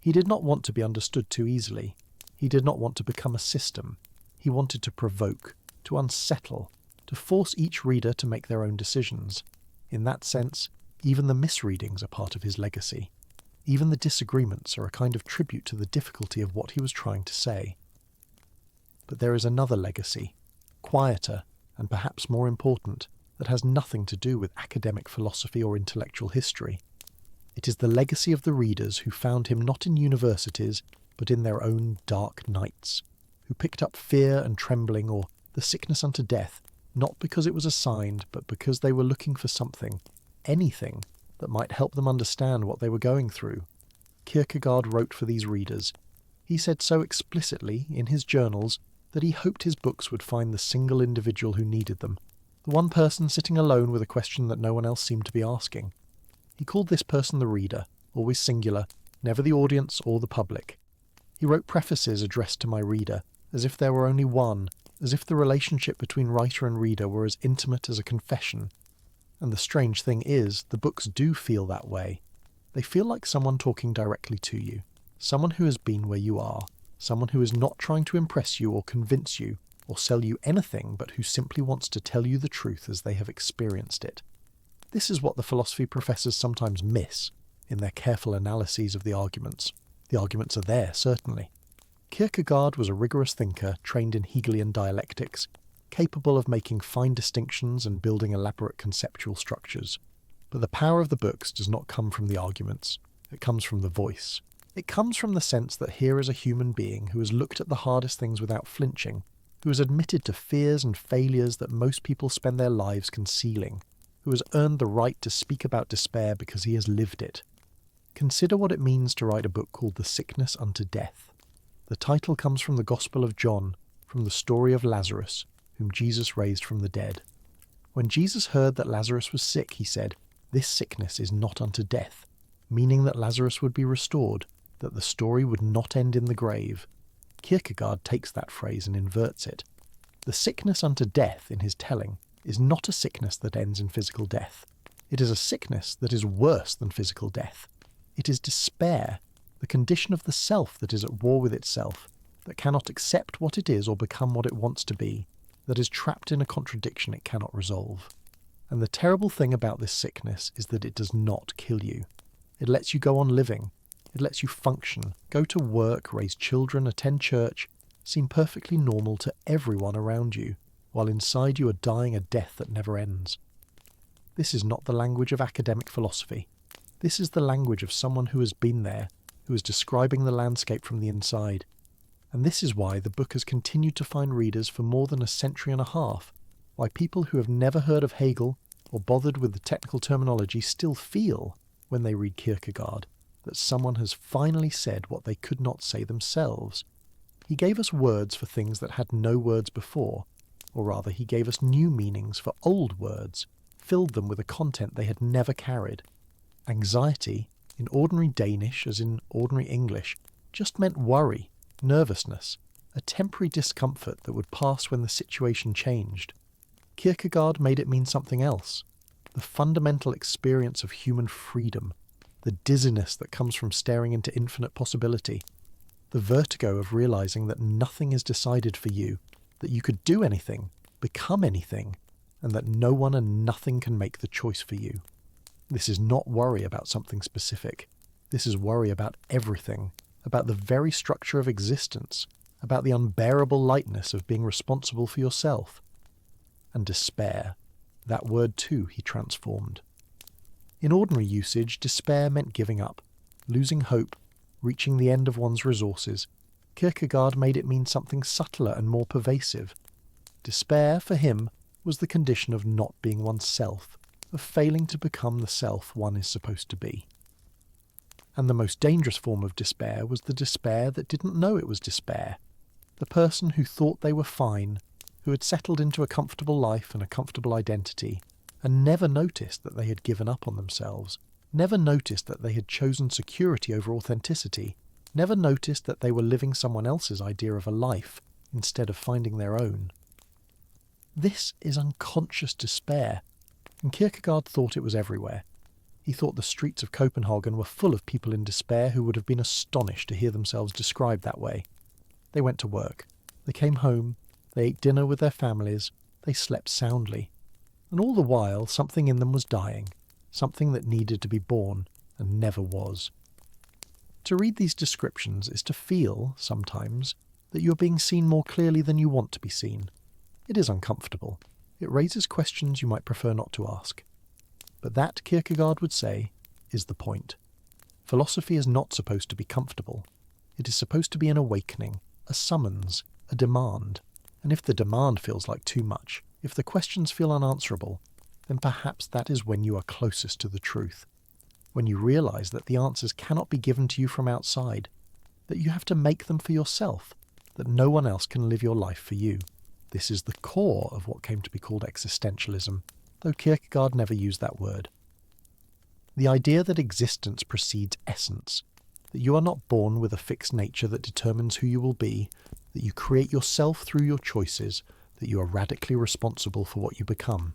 Speaker 1: He did not want to be understood too easily. He did not want to become a system. He wanted to provoke, to unsettle, to force each reader to make their own decisions. In that sense, even the misreadings are part of his legacy. Even the disagreements are a kind of tribute to the difficulty of what he was trying to say. But there is another legacy, quieter and perhaps more important, that has nothing to do with academic philosophy or intellectual history. It is the legacy of the readers who found him not in universities, but in their own dark nights, who picked up Fear and Trembling or The Sickness Unto Death, not because it was assigned, but because they were looking for something, anything, that might help them understand what they were going through. Kierkegaard wrote for these readers. He said so explicitly in his journals that he hoped his books would find the single individual who needed them, the one person sitting alone with a question that no one else seemed to be asking. He called this person the reader, always singular, never the audience or the public. He wrote prefaces addressed to my reader, as if there were only one, as if the relationship between writer and reader were as intimate as a confession. And the strange thing is, the books do feel that way. They feel like someone talking directly to you, someone who has been where you are, someone who is not trying to impress you or convince you, or sell you anything, but who simply wants to tell you the truth as they have experienced it. This is what the philosophy professors sometimes miss in their careful analyses of the arguments. The arguments are there, certainly. Kierkegaard was a rigorous thinker trained in Hegelian dialectics, capable of making fine distinctions and building elaborate conceptual structures. But the power of the books does not come from the arguments. It comes from the voice. It comes from the sense that here is a human being who has looked at the hardest things without flinching, who has admitted to fears and failures that most people spend their lives concealing, who has earned the right to speak about despair because he has lived it. Consider what it means to write a book called The Sickness Unto Death. The title comes from the Gospel of John, from the story of Lazarus, whom Jesus raised from the dead. When Jesus heard that Lazarus was sick, he said, "This sickness is not unto death," meaning that Lazarus would be restored, that the story would not end in the grave. Kierkegaard takes that phrase and inverts it. The sickness unto death, in his telling, is not a sickness that ends in physical death. It is a sickness that is worse than physical death. It is despair, the condition of the self that is at war with itself, that cannot accept what it is or become what it wants to be, that is trapped in a contradiction it cannot resolve. And the terrible thing about this sickness is that it does not kill you. It lets you go on living. It lets you function, go to work, raise children, attend church, seem perfectly normal to everyone around you, while inside you are dying a death that never ends. This is not the language of academic philosophy. This is the language of someone who has been there, who is describing the landscape from the inside. And this is why the book has continued to find readers for more than a century and a half, why people who have never heard of Hegel or bothered with the technical terminology still feel, when they read Kierkegaard, that someone has finally said what they could not say themselves. He gave us words for things that had no words before, or rather he gave us new meanings for old words, filled them with a content they had never carried. Anxiety, in ordinary Danish as in ordinary English, just meant worry, nervousness, a temporary discomfort that would pass when the situation changed. Kierkegaard made it mean something else, the fundamental experience of human freedom, the dizziness that comes from staring into infinite possibility, the vertigo of realizing that nothing is decided for you, that you could do anything, become anything, and that no one and nothing can make the choice for you. This is not worry about something specific. This is worry about everything, about the very structure of existence, about the unbearable lightness of being responsible for yourself. And despair, that word too he transformed. In ordinary usage, despair meant giving up, losing hope, reaching the end of one's resources. Kierkegaard made it mean something subtler and more pervasive. Despair, for him, was the condition of not being oneself, of failing to become the self one is supposed to be. And the most dangerous form of despair was the despair that didn't know it was despair. The person who thought they were fine, who had settled into a comfortable life and a comfortable identity, and never noticed that they had given up on themselves, never noticed that they had chosen security over authenticity, never noticed that they were living someone else's idea of a life instead of finding their own. This is unconscious despair, and Kierkegaard thought it was everywhere. He thought the streets of Copenhagen were full of people in despair who would have been astonished to hear themselves described that way. They went to work, they came home, they ate dinner with their families, they slept soundly, and all the while something in them was dying, something that needed to be born and never was. To read these descriptions is to feel, sometimes, that you are being seen more clearly than you want to be seen. It is uncomfortable. It raises questions you might prefer not to ask. But that, Kierkegaard would say, is the point. Philosophy is not supposed to be comfortable. It is supposed to be an awakening, a summons, a demand. And if the demand feels like too much, if the questions feel unanswerable, then perhaps that is when you are closest to the truth. When you realize that the answers cannot be given to you from outside, that you have to make them for yourself, that no one else can live your life for you. This is the core of what came to be called existentialism, though Kierkegaard never used that word. The idea that existence precedes essence, that you are not born with a fixed nature that determines who you will be, that you create yourself through your choices, that you are radically responsible for what you become.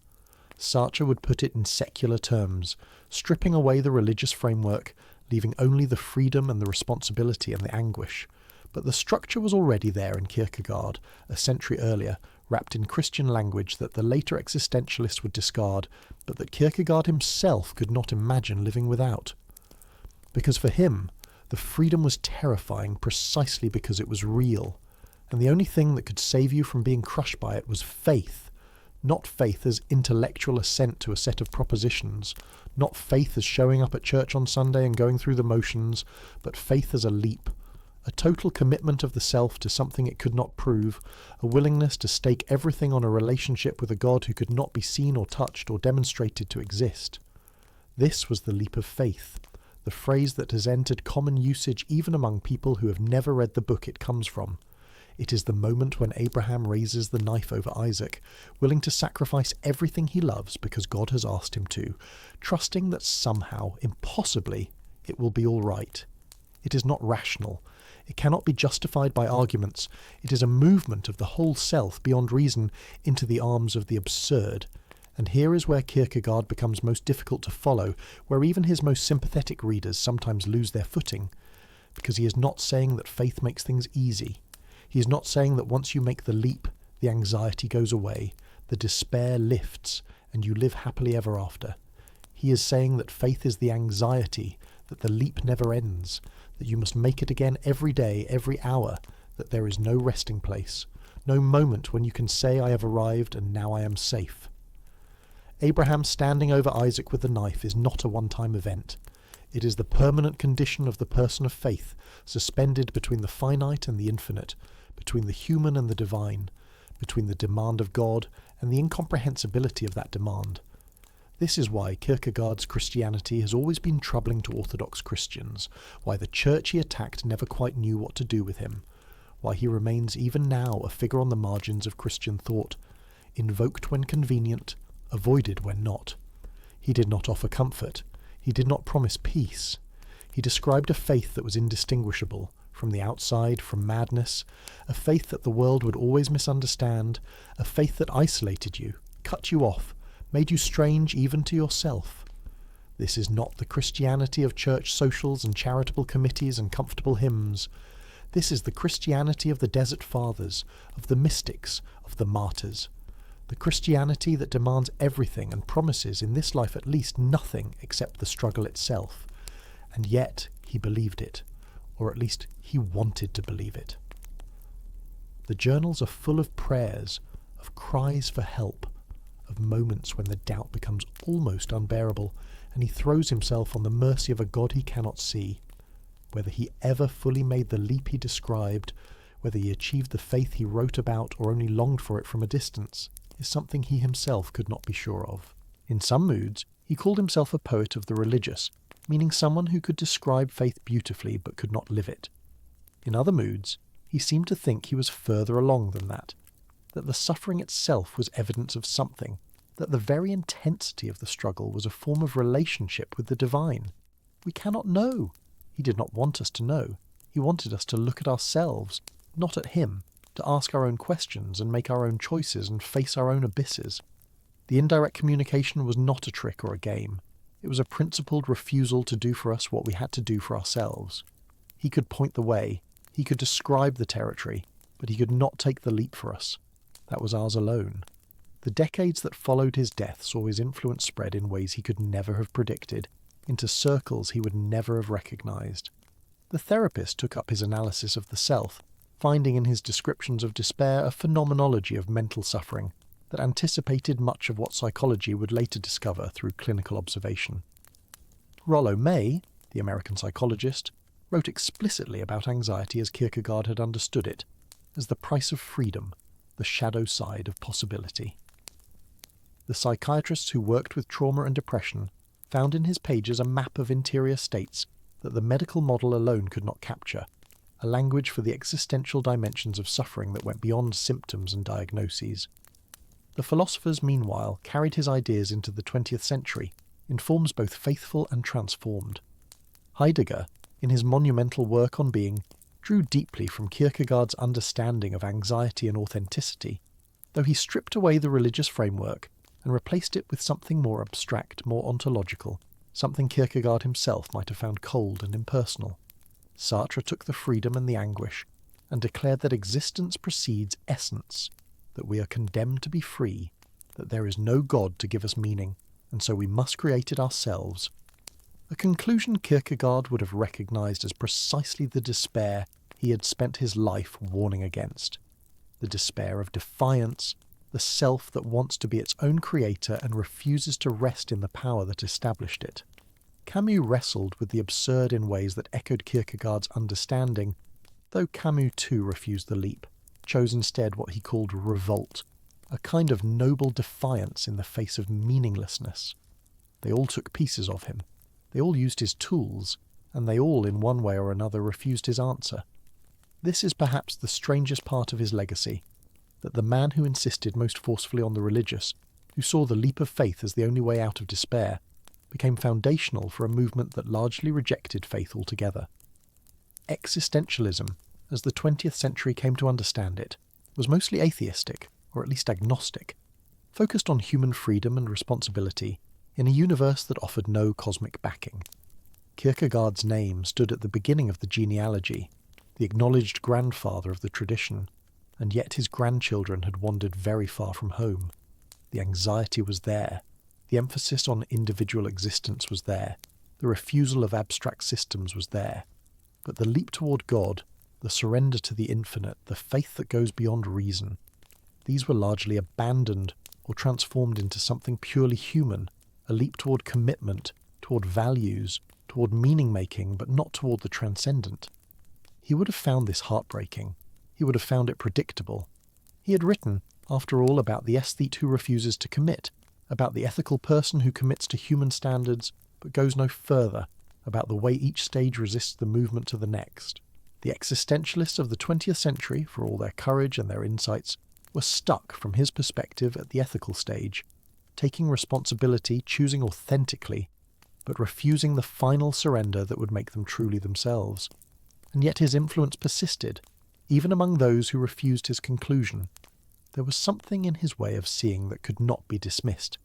Speaker 1: Sartre would put it in secular terms, stripping away the religious framework, leaving only the freedom and the responsibility and the anguish. But the structure was already there in Kierkegaard, a century earlier, wrapped in Christian language that the later existentialists would discard, but that Kierkegaard himself could not imagine living without. Because for him, the freedom was terrifying precisely because it was real, and the only thing that could save you from being crushed by it was faith. Not faith as intellectual assent to a set of propositions, not faith as showing up at church on Sunday and going through the motions, but faith as a leap, a total commitment of the self to something it could not prove, a willingness to stake everything on a relationship with a God who could not be seen or touched or demonstrated to exist. This was the leap of faith, the phrase that has entered common usage even among people who have never read the book it comes from. It is the moment when Abraham raises the knife over Isaac, willing to sacrifice everything he loves because God has asked him to, trusting that somehow, impossibly, it will be all right. It is not rational. It cannot be justified by arguments. It is a movement of the whole self beyond reason into the arms of the absurd. And here is where Kierkegaard becomes most difficult to follow, where even his most sympathetic readers sometimes lose their footing, because he is not saying that faith makes things easy. He is not saying that once you make the leap, the anxiety goes away, the despair lifts, and you live happily ever after. He is saying that faith is the anxiety, that the leap never ends, that you must make it again every day, every hour, that there is no resting place, no moment when you can say, I have arrived and now I am safe. Abraham standing over Isaac with the knife is not a one-time event. It is the permanent condition of the person of faith, suspended between the finite and the infinite, between the human and the divine, between the demand of God and the incomprehensibility of that demand. This is why Kierkegaard's Christianity has always been troubling to Orthodox Christians, why the church he attacked never quite knew what to do with him, why he remains even now a figure on the margins of Christian thought, invoked when convenient, avoided when not. He did not offer comfort. He did not promise peace. He described a faith that was indistinguishable, from the outside, from madness, a faith that the world would always misunderstand, a faith that isolated you, cut you off, made you strange even to yourself. This is not the Christianity of church socials and charitable committees and comfortable hymns. This is the Christianity of the Desert Fathers, of the mystics, of the martyrs. The Christianity that demands everything and promises, in this life at least, nothing except the struggle itself. And yet he believed it, or at least he wanted to believe it. The journals are full of prayers, of cries for help, of moments when the doubt becomes almost unbearable, and he throws himself on the mercy of a God he cannot see. Whether he ever fully made the leap he described, whether he achieved the faith he wrote about or only longed for it from a distance, is something he himself could not be sure of. In some moods, he called himself a poet of the religious, meaning someone who could describe faith beautifully but could not live it. In other moods, he seemed to think he was further along than that the suffering itself was evidence of something, that the very intensity of the struggle was a form of relationship with the divine. We cannot know. He did not want us to know. He wanted us to look at ourselves, not at him, to ask our own questions and make our own choices and face our own abysses. The indirect communication was not a trick or a game. It was a principled refusal to do for us what we had to do for ourselves. He could point the way, he could describe the territory, but he could not take the leap for us. That was ours alone. The decades that followed his death saw his influence spread in ways he could never have predicted, into circles he would never have recognized. The therapist took up his analysis of the self, finding in his descriptions of despair a phenomenology of mental suffering that anticipated much of what psychology would later discover through clinical observation. Rollo May, the American psychologist, wrote explicitly about anxiety as Kierkegaard had understood it, as the price of freedom, the shadow side of possibility. The psychiatrists who worked with trauma and depression found in his pages a map of interior states that the medical model alone could not capture, a language for the existential dimensions of suffering that went beyond symptoms and diagnoses. The philosophers, meanwhile, carried his ideas into the 20th century, in forms both faithful and transformed. Heidegger, in his monumental work on being, drew deeply from Kierkegaard's understanding of anxiety and authenticity, though he stripped away the religious framework and replaced it with something more abstract, more ontological, something Kierkegaard himself might have found cold and impersonal. Sartre took the freedom and the anguish, and declared that existence precedes essence, that we are condemned to be free, that there is no God to give us meaning, and so we must create it ourselves. A conclusion Kierkegaard would have recognized as precisely the despair he had spent his life warning against. The despair of defiance, the self that wants to be its own creator and refuses to rest in the power that established it. Camus wrestled with the absurd in ways that echoed Kierkegaard's understanding, though Camus too refused the leap, chose instead what he called revolt, a kind of noble defiance in the face of meaninglessness. They all took pieces of him. They all used his tools, and they all, in one way or another, refused his answer. This is perhaps the strangest part of his legacy, that the man who insisted most forcefully on the religious, who saw the leap of faith as the only way out of despair, became foundational for a movement that largely rejected faith altogether. Existentialism, as the 20th century came to understand it, was mostly atheistic, or at least agnostic, focused on human freedom and responsibility in a universe that offered no cosmic backing. Kierkegaard's name stood at the beginning of the genealogy, the acknowledged grandfather of the tradition, and yet his grandchildren had wandered very far from home. The anxiety was there, the emphasis on individual existence was there, the refusal of abstract systems was there, but the leap toward God, the surrender to the infinite, the faith that goes beyond reason, these were largely abandoned or transformed into something purely human, a leap toward commitment, toward values, toward meaning-making, but not toward the transcendent. He would have found this heartbreaking. He would have found it predictable. He had written, after all, about the aesthete who refuses to commit, about the ethical person who commits to human standards but goes no further, about the way each stage resists the movement to the next. The existentialists of the 20th century, for all their courage and their insights, were stuck from his perspective at the ethical stage, taking responsibility, choosing authentically, but refusing the final surrender that would make them truly themselves. And yet his influence persisted, even among those who refused his conclusion. There was something in his way of seeing that could not be dismissed,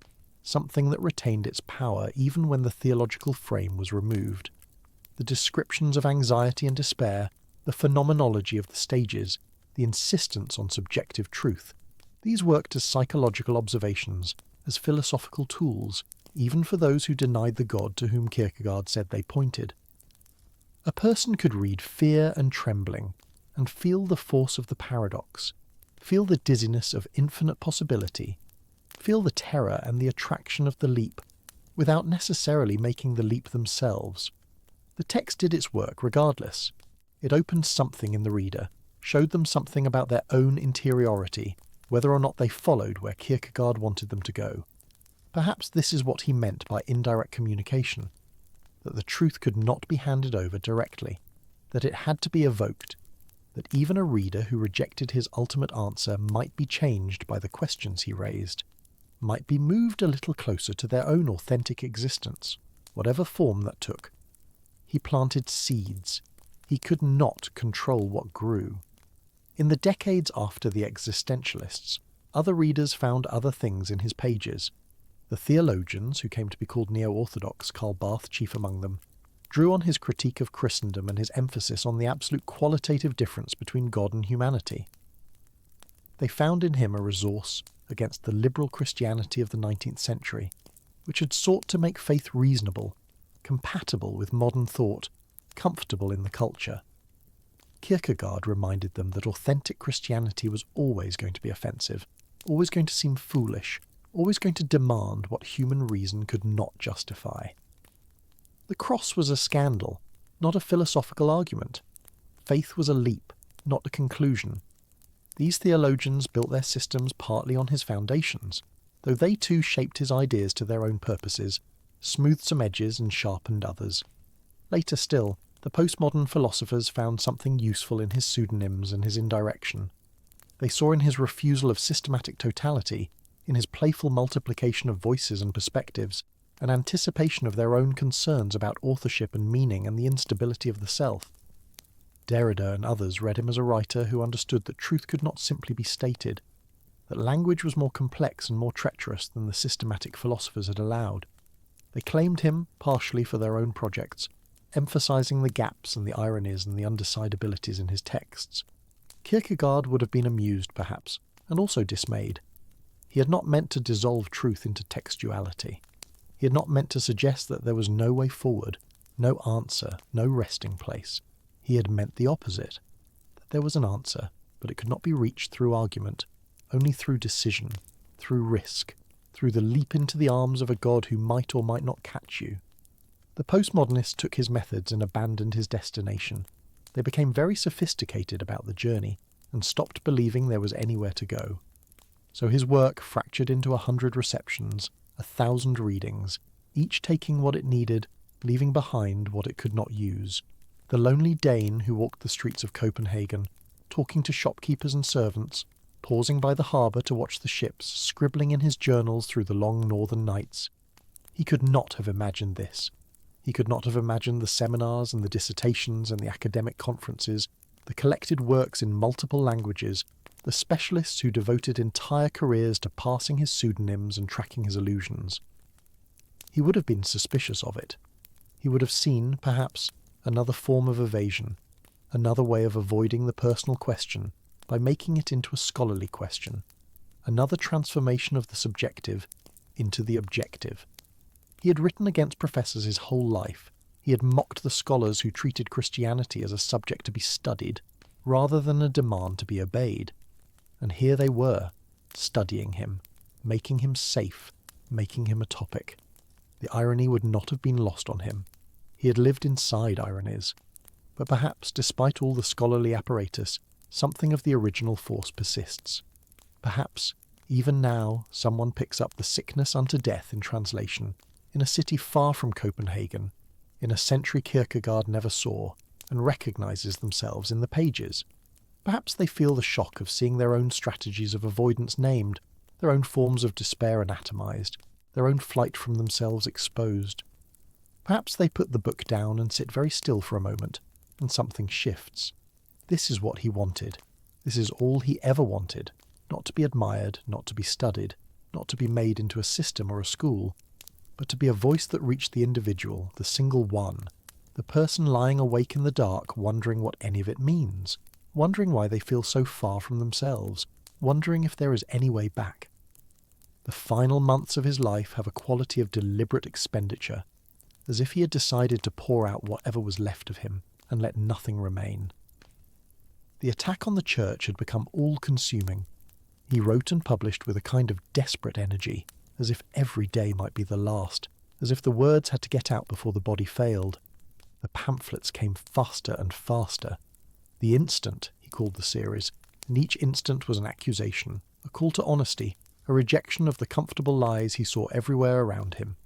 Speaker 1: something that retained its power even when the theological frame was removed. The descriptions of anxiety and despair, the phenomenology of the stages, the insistence on subjective truth, these worked as psychological observations, as philosophical tools, even for those who denied the God to whom Kierkegaard said they pointed. A person could read Fear and Trembling and feel the force of the paradox, feel the dizziness of infinite possibility, feel the terror and the attraction of the leap, without necessarily making the leap themselves. The text did its work regardless. It opened something in the reader, showed them something about their own interiority, whether or not they followed where Kierkegaard wanted them to go. Perhaps this is what he meant by indirect communication, that the truth could not be handed over directly, that it had to be evoked, that even a reader who rejected his ultimate answer might be changed by the questions he raised, might be moved a little closer to their own authentic existence, whatever form that took. He planted seeds. He could not control what grew. In the decades after the existentialists, other readers found other things in his pages. The theologians, who came to be called neo-orthodox, Karl Barth chief among them, drew on his critique of Christendom and his emphasis on the absolute qualitative difference between God and humanity. They found in him a resource against the liberal Christianity of the 19th century, which had sought to make faith reasonable, compatible with modern thought, comfortable in the culture. Kierkegaard reminded them that authentic Christianity was always going to be offensive, always going to seem foolish, always going to demand what human reason could not justify. The cross was a scandal, not a philosophical argument. Faith was a leap, not a conclusion. These theologians built their systems partly on his foundations, though they too shaped his ideas to their own purposes, smoothed some edges and sharpened others. Later still, the postmodern philosophers found something useful in his pseudonyms and his indirection. They saw in his refusal of systematic totality, in his playful multiplication of voices and perspectives, an anticipation of their own concerns about authorship and meaning and the instability of the self. Derrida and others read him as a writer who understood that truth could not simply be stated, that language was more complex and more treacherous than the systematic philosophers had allowed. They claimed him, partially for their own projects, emphasizing the gaps and the ironies and the undecidabilities in his texts. Kierkegaard would have been amused, perhaps, and also dismayed. He had not meant to dissolve truth into textuality. He had not meant to suggest that there was no way forward, no answer, no resting place. He had meant the opposite, that there was an answer, but it could not be reached through argument, only through decision, through risk, through the leap into the arms of a God who might or might not catch you. The postmodernists took his methods and abandoned his destination. They became very sophisticated about the journey and stopped believing there was anywhere to go. So his work fractured into 100 receptions, 1,000 readings, each taking what it needed, leaving behind what it could not use. The lonely Dane who walked the streets of Copenhagen, talking to shopkeepers and servants, pausing by the harbour to watch the ships, scribbling in his journals through the long northern nights. He could not have imagined this. He could not have imagined the seminars and the dissertations and the academic conferences, the collected works in multiple languages, the specialists who devoted entire careers to parsing his pseudonyms and tracking his allusions. He would have been suspicious of it. He would have seen, perhaps, another form of evasion, another way of avoiding the personal question by making it into a scholarly question, another transformation of the subjective into the objective. He had written against professors his whole life. He had mocked the scholars who treated Christianity as a subject to be studied. rather than a demand to be obeyed. And here they were, studying him, making him safe, making him a topic. The irony would not have been lost on him. He had lived inside ironies. But perhaps, despite all the scholarly apparatus, something of the original force persists. Perhaps, even now, someone picks up The Sickness Unto Death in translation, in a city far from Copenhagen, in a century Kierkegaard never saw, and recognises themselves in the pages. Perhaps they feel the shock of seeing their own strategies of avoidance named, their own forms of despair anatomized, their own flight from themselves exposed. Perhaps they put the book down and sit very still for a moment, and something shifts. This is what he wanted. This is all he ever wanted. Not to be admired, not to be studied, not to be made into a system or a school, but to be a voice that reached the individual, the single one, the person lying awake in the dark wondering what any of it means, wondering why they feel so far from themselves, wondering if there is any way back. The final months of his life have a quality of deliberate expenditure, as if he had decided to pour out whatever was left of him and let nothing remain. The attack on the church had become all-consuming. He wrote and published with a kind of desperate energy, as if every day might be the last, as if the words had to get out before the body failed. The pamphlets came faster and faster. The Instant, he called the series, and each instant was an accusation, a call to honesty, a rejection of the comfortable lies he saw everywhere around him.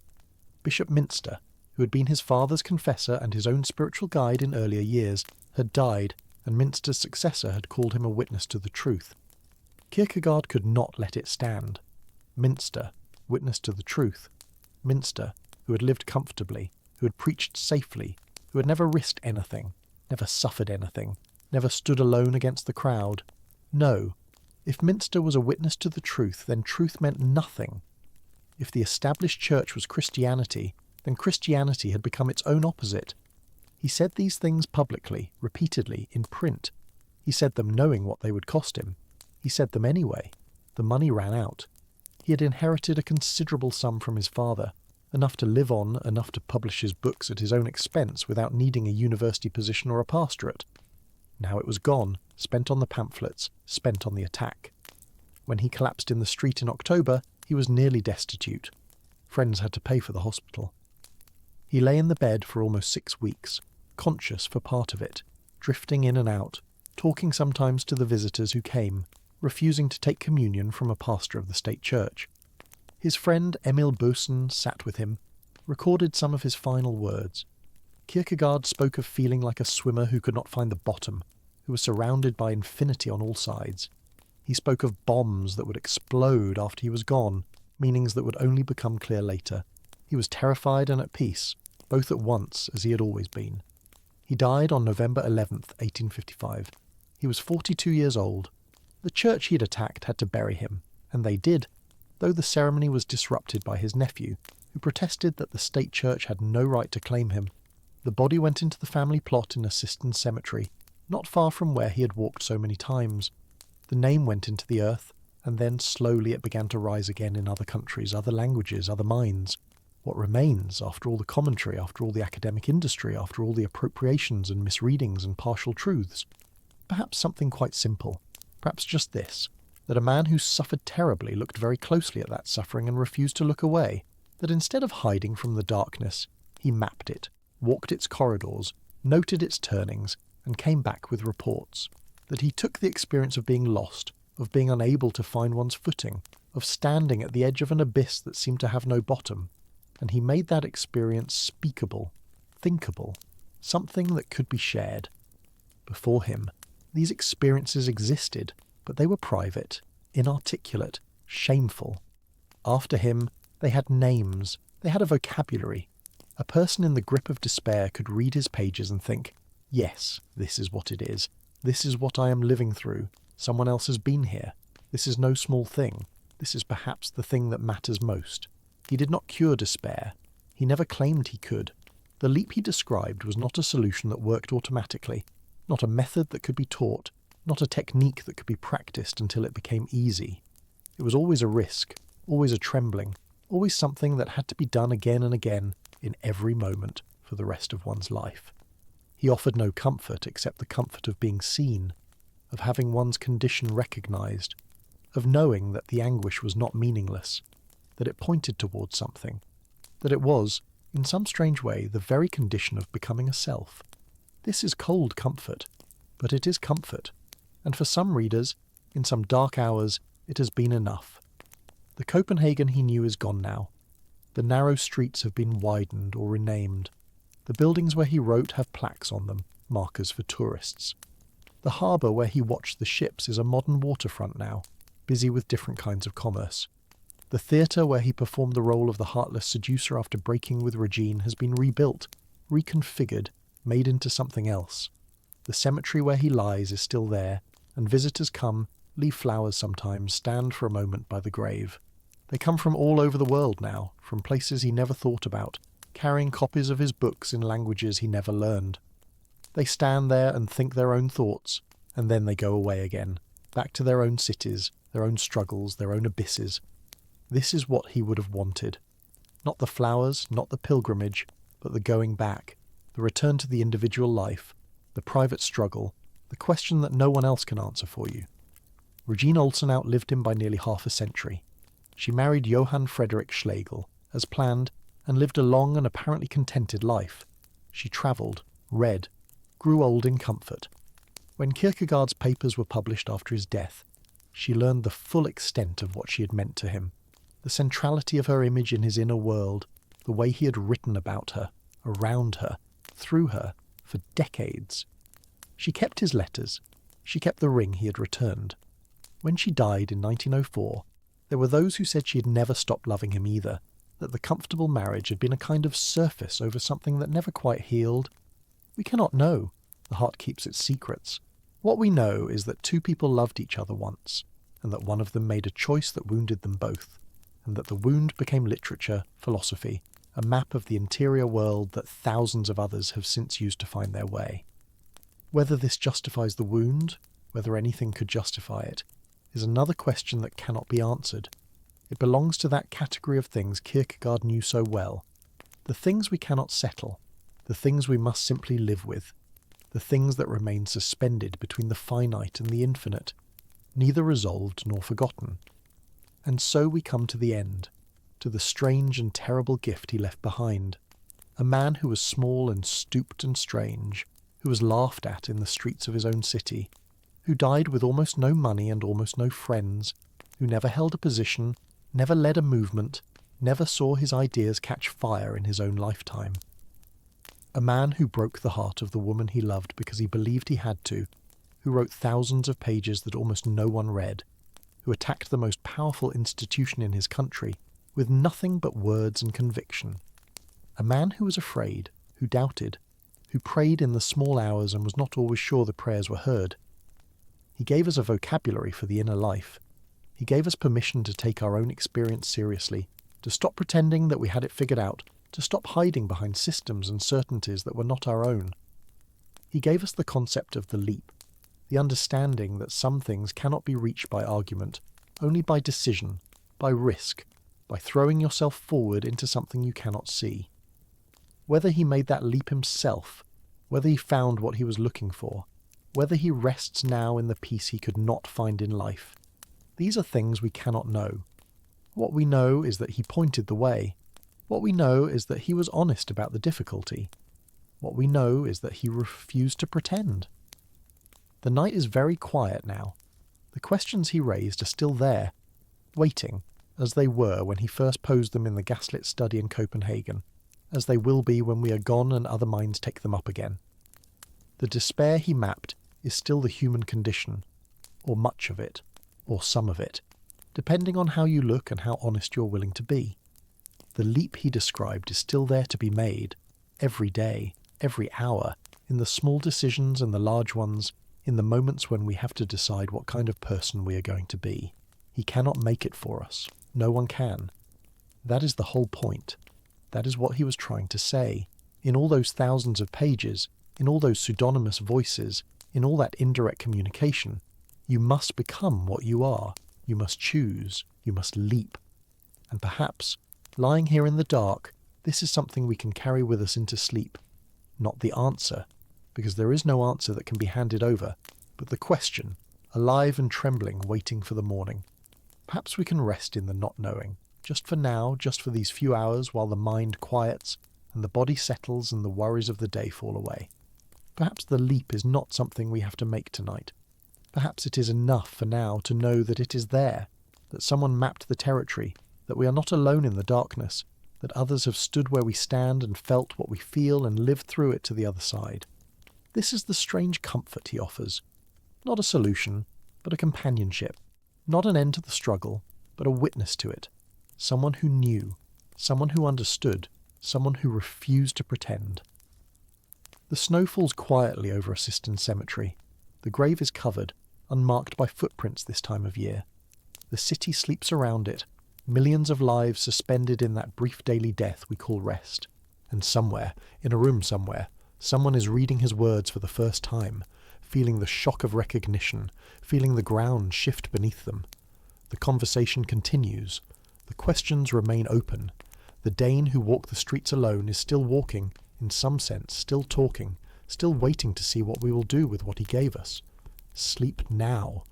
Speaker 1: Bishop Minster, who had been his father's confessor and his own spiritual guide in earlier years, had died, and Minster's successor had called him a witness to the truth. Kierkegaard could not let it stand. Minster, witness to the truth. Minster, who had lived comfortably, who had preached safely, who had never risked anything, never suffered anything, never stood alone against the crowd. No, if Minster was a witness to the truth, then truth meant nothing. If the established church was Christianity, then Christianity had become its own opposite. He said these things publicly, repeatedly, in print. He said them knowing what they would cost him. He said them anyway. The money ran out. He had inherited a considerable sum from his father, enough to live on, enough to publish his books at his own expense without needing a university position or a pastorate. Now it was gone, spent on the pamphlets, spent on the attack. When he collapsed in the street in October, he was nearly destitute. Friends had to pay for the hospital. He lay in the bed for almost 6 weeks, conscious for part of it, drifting in and out, talking sometimes to the visitors who came, refusing to take communion from a pastor of the state church. His friend Emil Boesen sat with him, recorded some of his final words. Kierkegaard spoke of feeling like a swimmer who could not find the bottom, who was surrounded by infinity on all sides. He spoke of bombs that would explode after he was gone, meanings that would only become clear later. He was terrified and at peace, both at once, as he had always been. He died on November 11th, 1855. He was 42 years old. The church he had attacked had to bury him, and they did, though the ceremony was disrupted by his nephew, who protested that the state church had no right to claim him. The body went into the family plot in a cistern cemetery, not far from where he had walked so many times. The name went into the earth, and then slowly it began to rise again in other countries, other languages, other minds. What remains, after all the commentary, after all the academic industry, after all the appropriations and misreadings and partial truths? Perhaps something quite simple. Perhaps just this, that a man who suffered terribly looked very closely at that suffering and refused to look away, that instead of hiding from the darkness, he mapped it, walked its corridors, noted its turnings, and came back with reports, that he took the experience of being lost, of being unable to find one's footing, of standing at the edge of an abyss that seemed to have no bottom, and he made that experience speakable, thinkable, something that could be shared. Before him, these experiences existed, but they were private, inarticulate, shameful. After him, they had names, they had a vocabulary. A person in the grip of despair could read his pages and think, yes, this is what it is. This is what I am living through. Someone else has been here. This is no small thing. This is perhaps the thing that matters most. He did not cure despair. He never claimed he could. The leap he described was not a solution that worked automatically, not a method that could be taught, not a technique that could be practiced until it became easy. It was always a risk, always a trembling, always something that had to be done again and again in every moment for the rest of one's life. He offered no comfort except the comfort of being seen, of having one's condition recognized, of knowing that the anguish was not meaningless, that it pointed towards something, that it was, in some strange way, the very condition of becoming a self. This is cold comfort, but it is comfort, and for some readers, in some dark hours, it has been enough. The Copenhagen he knew is gone now. The narrow streets have been widened or renamed. The buildings where he wrote have plaques on them, markers for tourists. The harbour where he watched the ships is a modern waterfront now, busy with different kinds of commerce. The theatre where he performed the role of the heartless seducer after breaking with Regine has been rebuilt, reconfigured, made into something else. The cemetery where he lies is still there, and visitors come, leave flowers sometimes, stand for a moment by the grave. They come from all over the world now, from places he never thought about, carrying copies of his books in languages he never learned. They stand there and think their own thoughts, and then they go away again, back to their own cities, their own struggles, their own abysses. This is what he would have wanted. Not the flowers, not the pilgrimage, but the going back, the return to the individual life, the private struggle, the question that no one else can answer for you. Regine Olsen outlived him by nearly half a century. She married Johann Friedrich Schlegel, as planned, and lived a long and apparently contented life. She travelled, read, grew old in comfort. When Kierkegaard's papers were published after his death, she learned the full extent of what she had meant to him, the centrality of her image in his inner world, the way he had written about her, around her, through her, for decades. She kept his letters. She kept the ring he had returned. When she died in 1904, there were those who said she had never stopped loving him either, that the comfortable marriage had been a kind of surface over something that never quite healed. We cannot know. The heart keeps its secrets. What we know is that two people loved each other once, and that one of them made a choice that wounded them both, and that the wound became literature, philosophy, a map of the interior world that thousands of others have since used to find their way. Whether this justifies the wound, whether anything could justify it, is another question that cannot be answered. It belongs to that category of things Kierkegaard knew so well. The things we cannot settle, the things we must simply live with, the things that remain suspended between the finite and the infinite, neither resolved nor forgotten. And so we come to the end, to the strange and terrible gift he left behind. A man who was small and stooped and strange, who was laughed at in the streets of his own city, who died with almost no money and almost no friends, who never held a position, never led a movement, never saw his ideas catch fire in his own lifetime. A man who broke the heart of the woman he loved because he believed he had to, who wrote thousands of pages that almost no one read, who attacked the most powerful institution in his country with nothing but words and conviction. A man who was afraid, who doubted, who prayed in the small hours and was not always sure the prayers were heard. He gave us a vocabulary for the inner life. He gave us permission to take our own experience seriously, to stop pretending that we had it figured out, to stop hiding behind systems and certainties that were not our own. He gave us the concept of the leap, the understanding that some things cannot be reached by argument, only by decision, by risk, by throwing yourself forward into something you cannot see. Whether he made that leap himself, whether he found what he was looking for, whether he rests now in the peace he could not find in life, these are things we cannot know. What we know is that he pointed the way. What we know is that he was honest about the difficulty. What we know is that he refused to pretend. The night is very quiet now. The questions he raised are still there, waiting, as they were when he first posed them in the gaslit study in Copenhagen, as they will be when we are gone and other minds take them up again. The despair he mapped is still the human condition, or much of it, or some of it, depending on how you look and how honest you're willing to be. The leap he described is still there to be made, every day, every hour, in the small decisions and the large ones, in the moments when we have to decide what kind of person we are going to be. He cannot make it for us. No one can. That is the whole point. That is what he was trying to say. In all those thousands of pages, in all those pseudonymous voices, in all that indirect communication, you must become what you are. You must choose. You must leap. And perhaps, lying here in the dark, this is something we can carry with us into sleep. Not the answer, because there is no answer that can be handed over, but the question, alive and trembling, waiting for the morning. Perhaps we can rest in the not knowing, just for now, just for these few hours while the mind quiets and the body settles and the worries of the day fall away. Perhaps the leap is not something we have to make tonight. Perhaps it is enough for now to know that it is there, that someone mapped the territory, that we are not alone in the darkness, that others have stood where we stand and felt what we feel and lived through it to the other side. This is the strange comfort he offers. Not a solution, but a companionship. Not an end to the struggle, but a witness to it. Someone who knew, someone who understood, someone who refused to pretend. The snow falls quietly over Assiston Cemetery. The grave is covered, unmarked by footprints this time of year. The city sleeps around it, millions of lives suspended in that brief daily death we call rest. And somewhere, in a room somewhere, someone is reading his words for the first time, feeling the shock of recognition, feeling the ground shift beneath them. The conversation continues. The questions remain open. The Dane who walked the streets alone is still walking, in some sense, still talking, still waiting to see what we will do with what he gave us. Sleep now.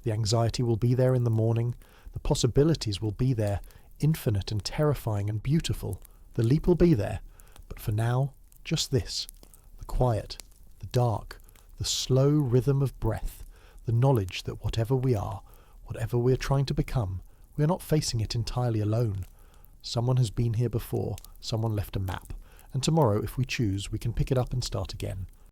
Speaker 1: The anxiety will be there in the morning. The possibilities will be there, infinite and terrifying and beautiful. The leap will be there. But for now, just this. The quiet, the dark, the slow rhythm of breath, the knowledge that whatever we are, whatever we are trying to become, we are not facing it entirely alone. Someone has been here before, someone left a map, and tomorrow, if we choose, we can pick it up and start again.